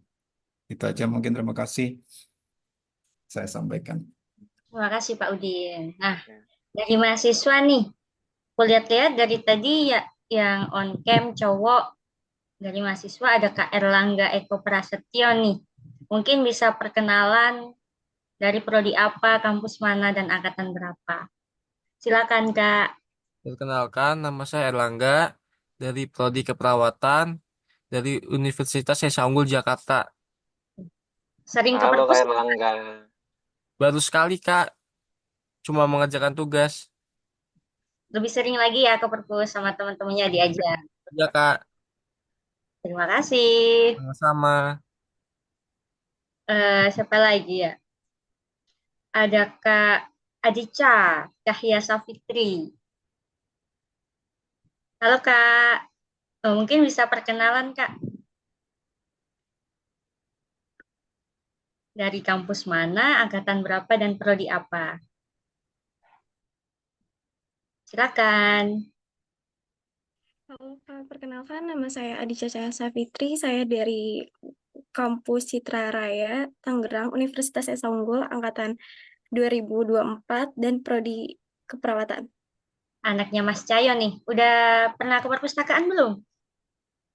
Itu aja mungkin terima kasih saya sampaikan. Terima kasih Pak Udin. Nah, Ya. dari mahasiswa nih. Aku lihat-lihat dari tadi ya yang on cam cowok dari mahasiswa ada Kak Erlangga Eko Prasetyo nih. Mungkin bisa perkenalan dari prodi apa, kampus mana, dan angkatan berapa. Silakan Kak. Perkenalkan, nama saya Erlangga dari Prodi Keperawatan dari Universitas Esa Unggul Jakarta. Sering ke Halo Kak perpus Erlangga. Baru sekali, Kak, cuma mengerjakan tugas. lebih sering lagi ya ke perpus sama teman-temannya diajak. Ya, Kak, Terima kasih. sama-sama. Siapa lagi ya? Ada Kak Adica Cahya Safitri. Halo Kak. Mungkin bisa perkenalan Kak. Dari kampus mana, angkatan berapa, dan prodi apa? Silakan. Halo, Kak. Perkenalkan, nama saya Adica Cahya Safitri. Saya dari Kampus Citra Raya, Tangerang, Universitas Esa Unggul, Angkatan 2024, dan Prodi Keperawatan. Anaknya Mas Cayo nih. Udah pernah ke perpustakaan belum?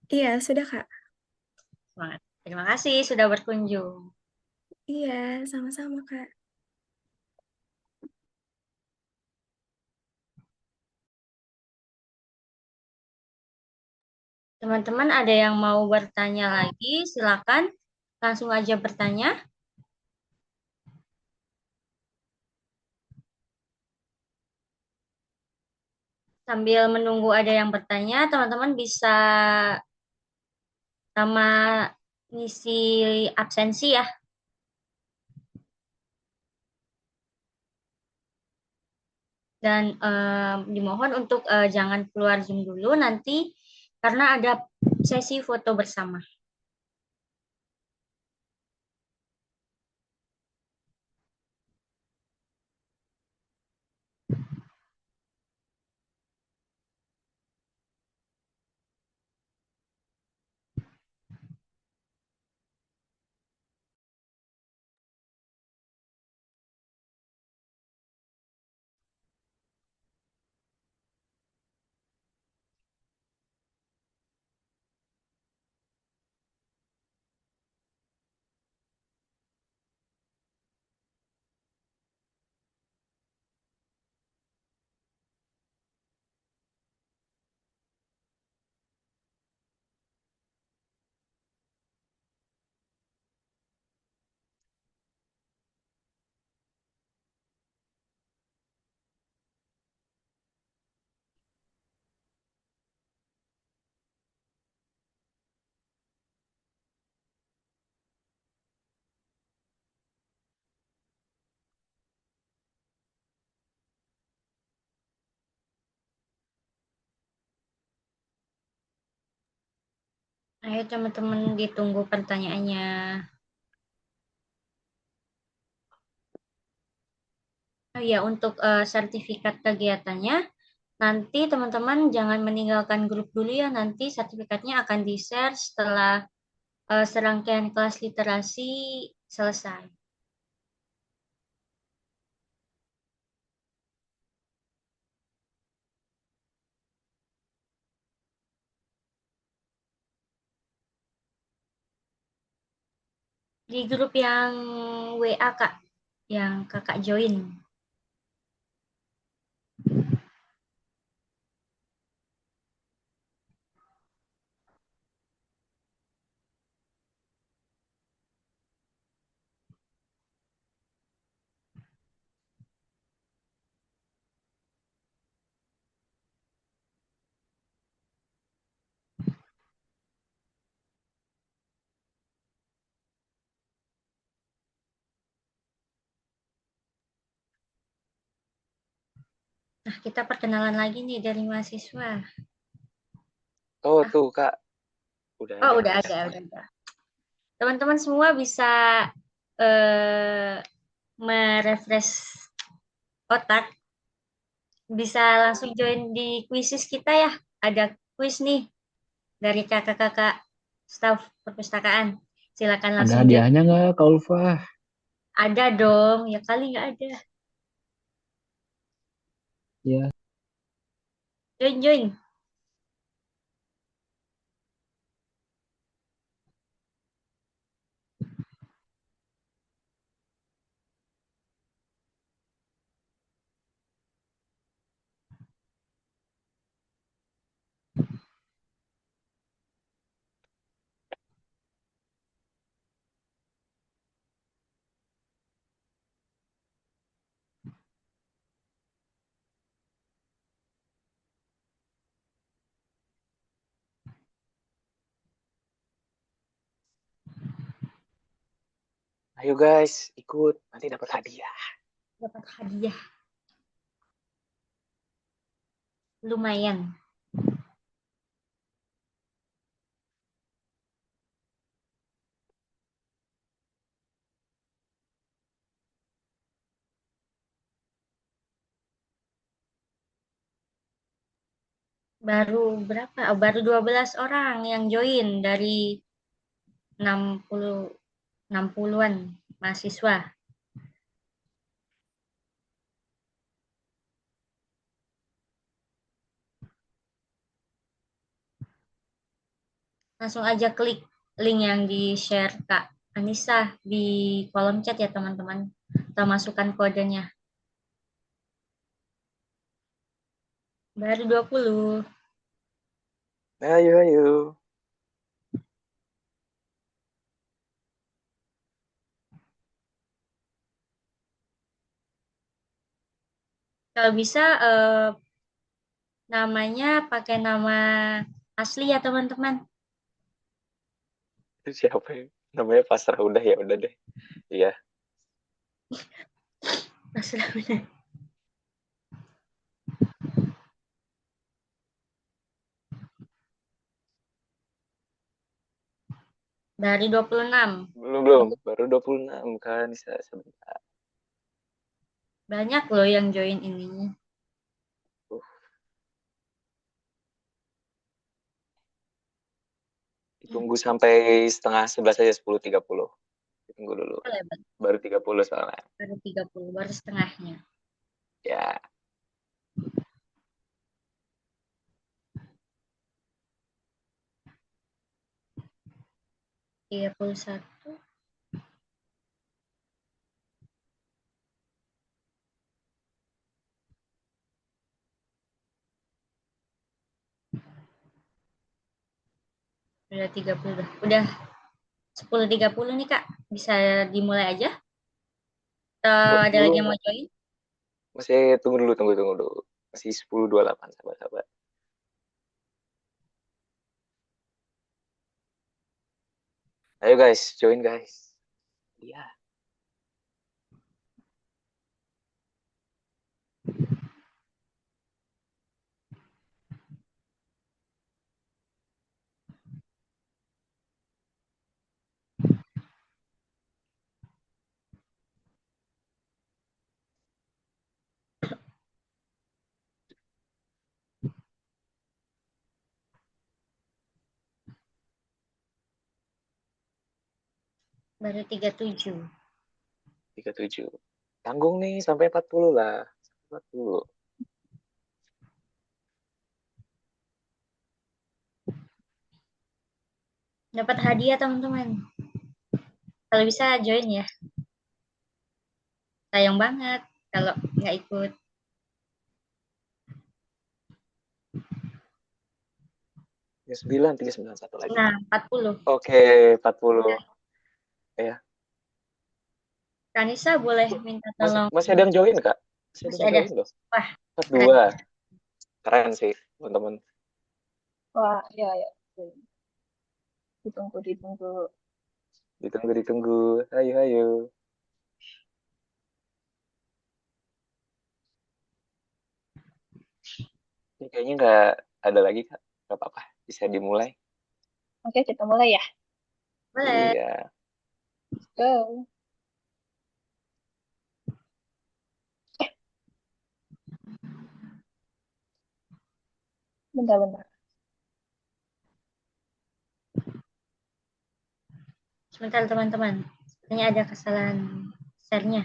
Iya, sudah, Kak. Semangat. Terima kasih sudah berkunjung. Iya, sama-sama, Kak. Teman-teman ada yang mau bertanya lagi? Silakan langsung aja bertanya. Sambil menunggu ada yang bertanya, teman-teman bisa sama ngisi absensi ya. Dan dimohon untuk jangan keluar Zoom dulu nanti karena ada sesi foto bersama. Ayo teman-teman ditunggu pertanyaannya. Oh ya, untuk sertifikat kegiatannya, nanti teman-teman jangan meninggalkan grup dulu ya. Nanti sertifikatnya akan di-share setelah serangkaian kelas literasi selesai. Di grup yang WA Kak, yang Kakak join. Nah, kita perkenalan lagi nih dari mahasiswa. Oh, tuh, Kak. Udah Oh, ada. udah ada. Teman-teman semua bisa merefresh otak, bisa langsung join di kuisis kita ya. Ada kuis nih dari kakak-kakak staf perpustakaan. Silakan Ada langsung join. hadiahnya nggak, Kak Ulfa? Ada dong, ya kali nggak ada. Ya, Join. Ayo guys, ikut. Nanti dapat hadiah. Dapat hadiah. Lumayan. Baru berapa? Oh, baru 12 orang yang join dari 60 60-an mahasiswa. Langsung aja klik link yang di-share Kak Anissa di kolom chat ya teman-teman. Kita masukkan kodenya. Baru 20. Ayo. Kalau bisa namanya pakai nama asli ya teman-teman. Itu siapa ya? Namanya pasrah udah ya, udah deh. Iya. Asli. Dari 26. Belum, baru 26 kan, bisa sebentar. Banyak loh yang join ini. Ditunggu sampai setengah 11 aja, 10.30. Ditunggu dulu. Boleh, Baru 30 soalnya. baru 30, baru setengahnya. Ya, 31. Udah 30. Udah 10.30 nih, Kak. Bisa dimulai aja? Ada lagi yang belum. mau join? Masih tunggu dulu. Masih 10.28, sahabat-sahabat. Ayo guys, join guys. Iya. Baru 37. 37. Tanggung nih sampai 40 lah. 40. Dapat hadiah, teman-teman. Kalau bisa join ya. Sayang banget kalau nggak ikut. Ya 9, 1 lagi. Nah, 40. Oke, 40. Ya. Kanisa boleh minta tolong. Masih ada yang join, Kak? Masih ada. Join loh. Wah, 42. Keren sih, teman-teman. Wah, ya. Ditunggu. Ditunggu. Ayo. Ini kayaknya nggak ada lagi, Kak. Nggak apa-apa, bisa dimulai. Oke, kita mulai ya. boleh. Iya. Go. Bentar. Sebentar, teman-teman. Sepertinya ada kesalahan share-nya.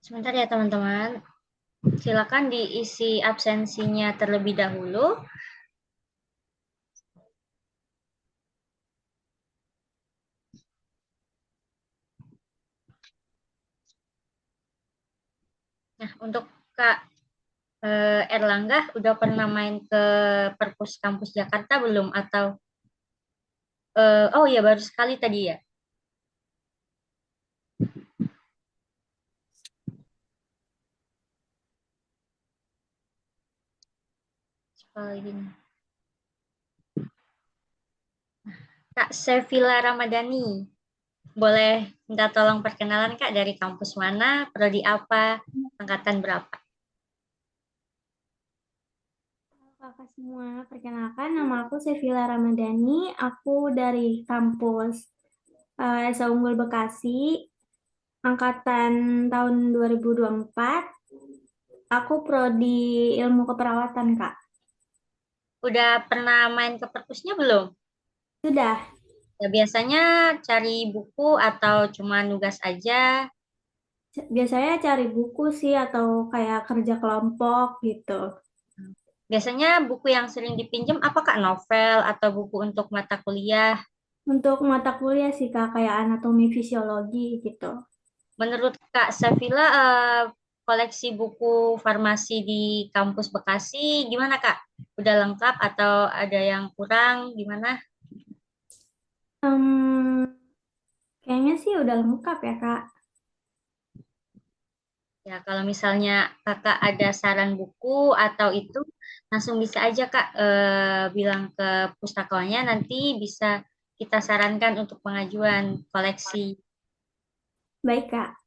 Sebentar ya, teman-teman. Silakan diisi absensinya terlebih dahulu. Nah, untuk Kak Erlangga, udah pernah main ke Perpus Kampus Jakarta belum? Atau, oh iya, baru sekali tadi ya? Sekali ini. Kak Sevilla Ramadhani, boleh minta tolong perkenalan Kak, dari kampus mana, prodi apa, angkatan berapa? kakak semua, perkenalkan nama aku Sevilla Ramadhani. Aku dari kampus Esa Unggul Bekasi, angkatan tahun 2024. Aku prodi ilmu keperawatan, Kak. Udah pernah main ke perpusnya belum? Sudah, Ya, biasanya cari buku atau cuma nugas aja? biasanya cari buku sih atau kayak kerja kelompok gitu. Biasanya buku yang sering dipinjam apa Kak? Novel atau buku untuk mata kuliah? Untuk mata kuliah sih, Kak, kayak anatomi fisiologi gitu. Menurut Kak Safila, koleksi buku farmasi di kampus Bekasi gimana Kak? Udah lengkap atau ada yang kurang? Gimana? Em, Kayaknya sih udah lengkap ya, Kak. Ya, kalau misalnya Kakak ada saran buku atau itu, langsung bisa aja Kak bilang ke pustakawanya, nanti bisa kita sarankan untuk pengajuan koleksi. Baik, Kak.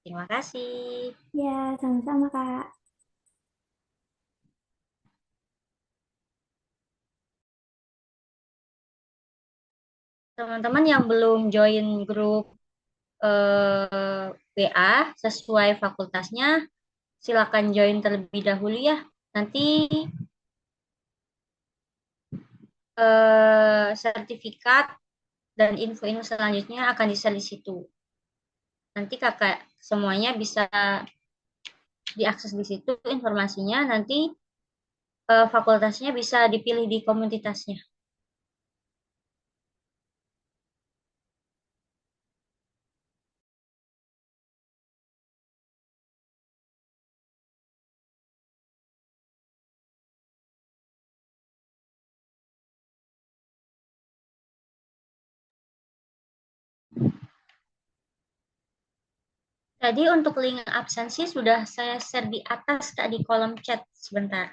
Terima kasih. Ya, sama-sama, Kak. Teman-teman yang belum join grup WA sesuai fakultasnya, silakan join terlebih dahulu ya. Nanti sertifikat dan info-info selanjutnya akan di-share di situ. Nanti kakak semuanya bisa diakses di situ informasinya. Nanti fakultasnya bisa dipilih di komunitasnya. Tadi untuk link absensi sudah saya share di atas Kak di kolom chat sebentar.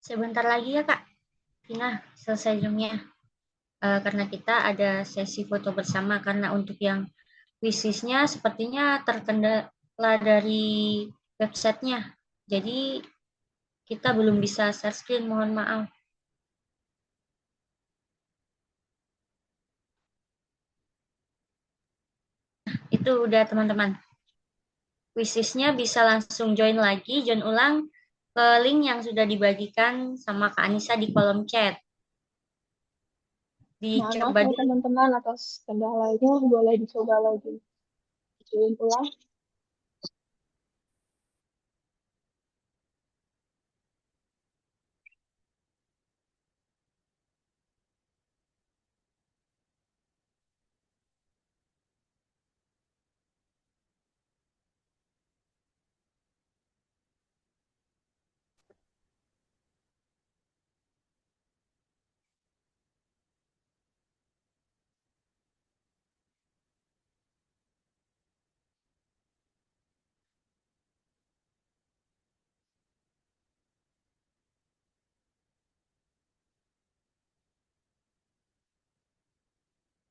Sebentar lagi ya Kak. Tina, selesai zoom-nya. Karena kita ada sesi foto bersama karena untuk yang wishlist-nya sepertinya terkendala dari websitenya. Jadi kita belum bisa share screen, mohon maaf. Itu udah teman-teman. Wishlist-nya bisa langsung join ulang ke link yang sudah dibagikan sama Kak Anissa di kolom chat. Mohon maaf Dicoba ya dulu. teman-teman atas kendalanya, boleh dicoba lagi. Join ulang.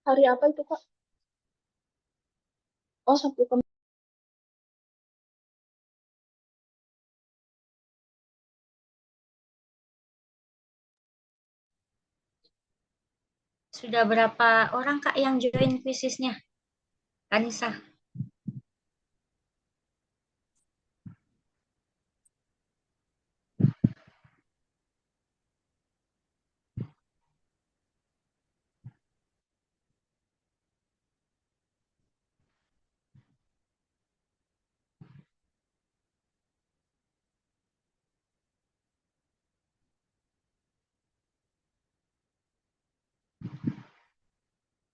Hari apa itu, Kak? Oh, Sabtu kemarin. Sudah berapa orang Kak yang join wishlist-nya? Anissa.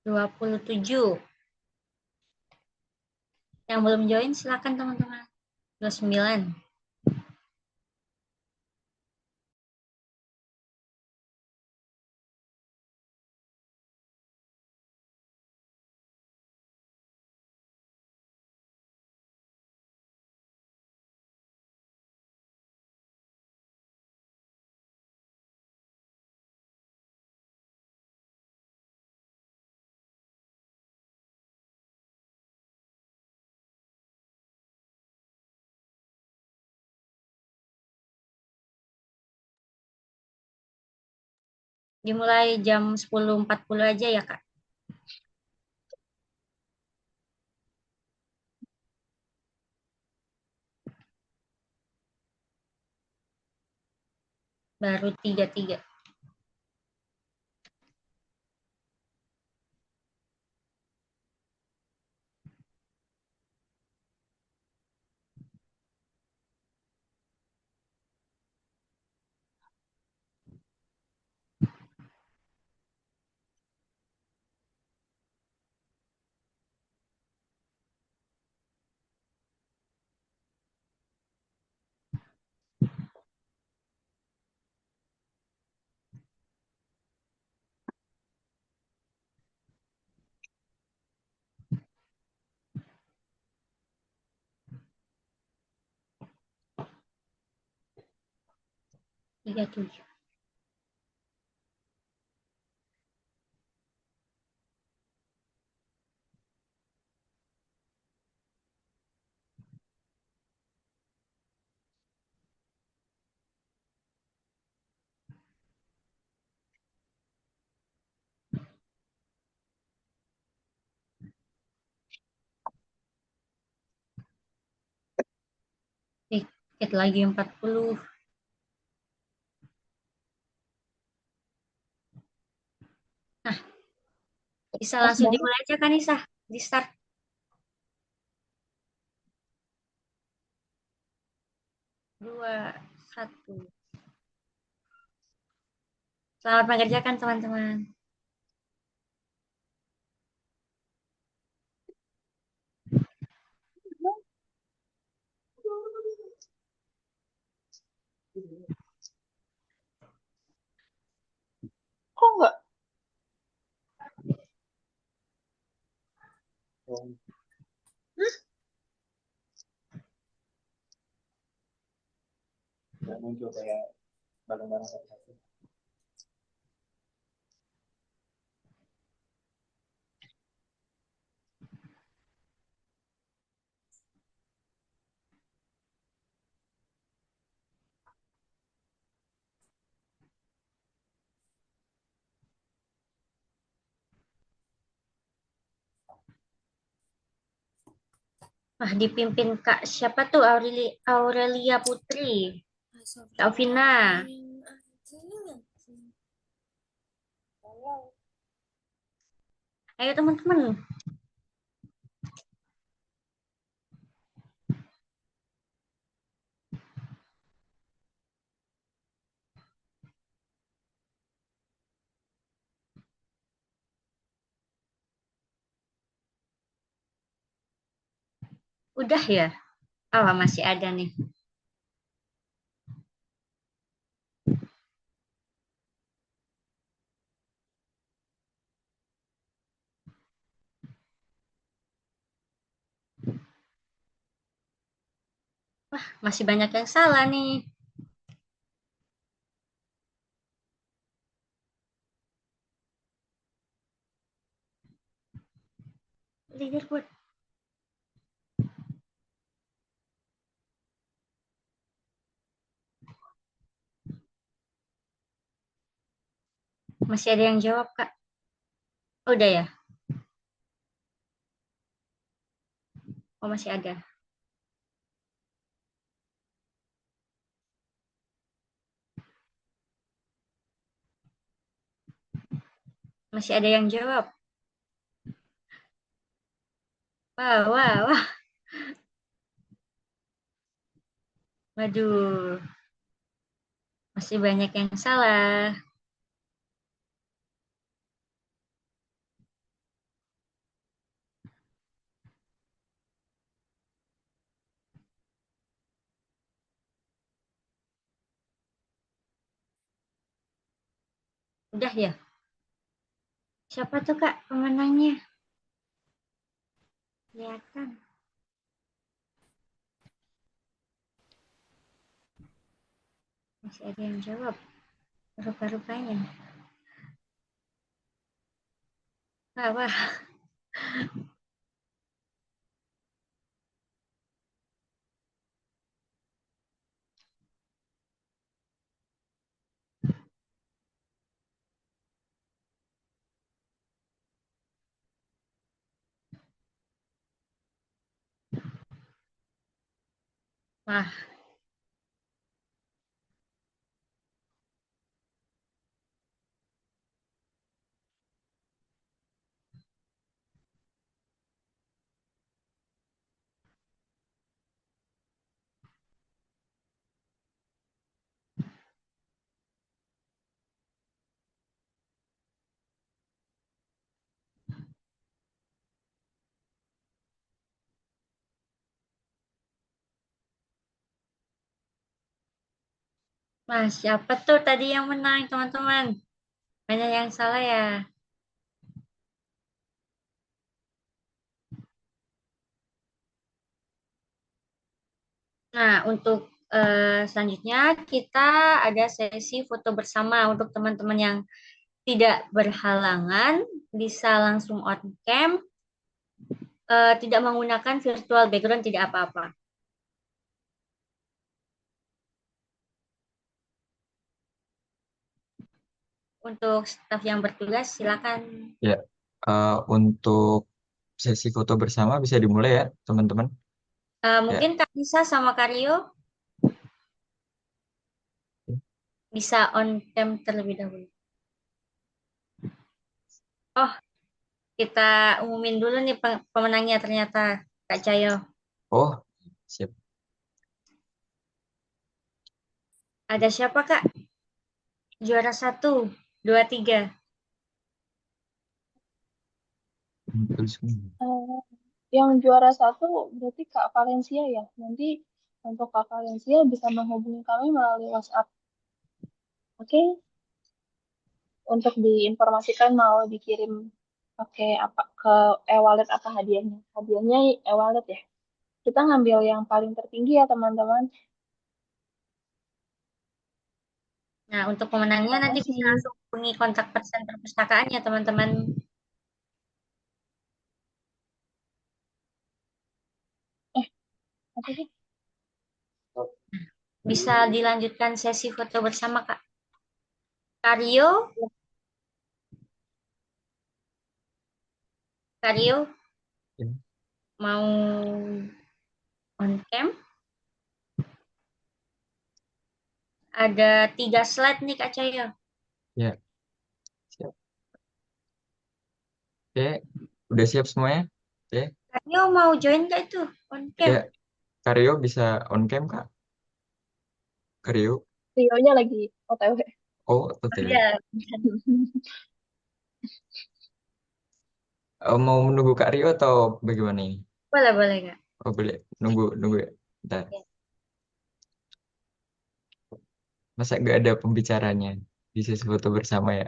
27. Yang belum join silakan teman-teman. 29. Dimulai jam 10.40 aja ya, Kak. Baru 33. Tiga tujuh. Dikit lagi 40. Nah, bisa langsung dimulai aja kan, Nisa? Di start. Dua, satu. Selamat mengerjakan, teman-teman. Kok enggak? Wah, dipimpin Kak siapa tuh? Aurelia Putri. Kak Vina. Ayo teman-teman. Udah ya? Oh, masih ada nih. Wah, masih banyak yang salah nih. Leaderboard. Masih ada yang jawab, Kak. Oh, udah ya? Oh, masih ada. Masih ada yang jawab. Wah, wah, wah. Waduh, masih banyak yang salah. Udah ya? Siapa tuh Kak pemenangnya? Kelihatan. Masih ada yang jawab. Rupa-rupanya. Apa? Wah, Mas, siapa tuh tadi yang menang, teman-teman? Banyak yang salah ya. Nah, untuk selanjutnya kita ada sesi foto bersama untuk teman-teman yang tidak berhalangan, bisa langsung on cam, tidak menggunakan virtual background, tidak apa-apa. Untuk staf yang bertugas, silakan. Ya, untuk sesi foto bersama bisa dimulai ya, teman-teman. Ya, Mungkin Kak Nisa sama Kak Rio bisa on cam terlebih dahulu. Oh, kita umumin dulu nih pemenangnya ternyata Kak Cayo. oh, siap. Ada siapa Kak? Juara 1, 2, 3. Tulis semua. Yang juara 1 berarti Kak Valencia ya. Nanti untuk Kak Valencia bisa menghubungi kami melalui WhatsApp. Oke? Untuk diinformasikan mau dikirim pakai apa ke e-wallet apa hadiahnya. Hadiahnya e-wallet ya. Kita ngambil yang paling tertinggi ya teman-teman. Nah, untuk pemenangnya Terima nanti bisa kasih. langsung hubungi kontak person perpustakaan ya teman-teman. Apa sih? Bisa dilanjutkan sesi foto bersama Kak. Kario, Kario Ya. mau on cam? Ada 3 slide nih Kak Cahyo. Ya, siap. Oke, udah siap semuanya? Oke, Kario mau join nggak itu on cam? ya, Karyo bisa on cam, Kak? Karyo? Rio-nya lagi OTW. Oh, OTW. Iya, Mau menunggu Kak Rio atau bagaimana ini? boleh boleh Kak. Oh, boleh. Nunggu ya. Bentar. Ya. Masa nggak ada pembicaranya di sesi foto bersama ya?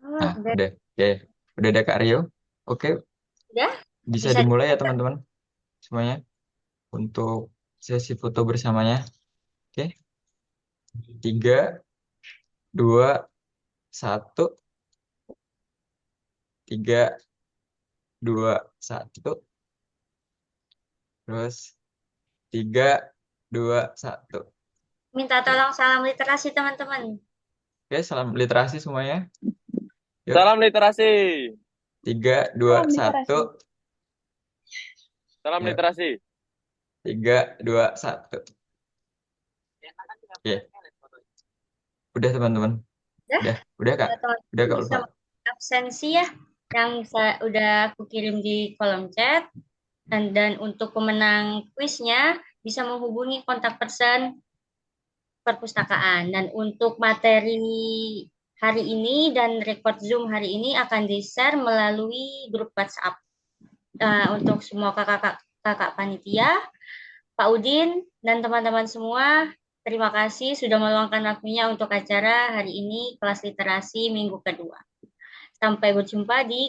Oh, Nah, udah, udah. Oke, udah ada Kak Rio. Oke, udah bisa bisa. dimulai ya teman-teman semuanya untuk sesi foto bersamanya. Oke, 3, 2, 1, 3, 2, 1, terus 3, 2, 1. Minta tolong salam literasi teman-teman. Oke, salam literasi semuanya. Yuk, Salam literasi. 3, 2, Salam literasi. 1. Salam Yuk, literasi. 3, 2, 1. Oke, udah teman-teman. Udah, Udah Kak. ya, teman-teman Udah Kak bisa Ulfa. absensi ya yang udah aku kirim di kolom chat. Dan untuk pemenang kuisnya bisa menghubungi kontak person perpustakaan. Dan untuk materi hari ini dan record Zoom hari ini akan di-share melalui grup WhatsApp. Untuk semua kakak panitia, Pak Udin, dan teman-teman semua, Terima kasih sudah meluangkan waktunya untuk acara hari ini kelas literasi minggu kedua. Sampai berjumpa di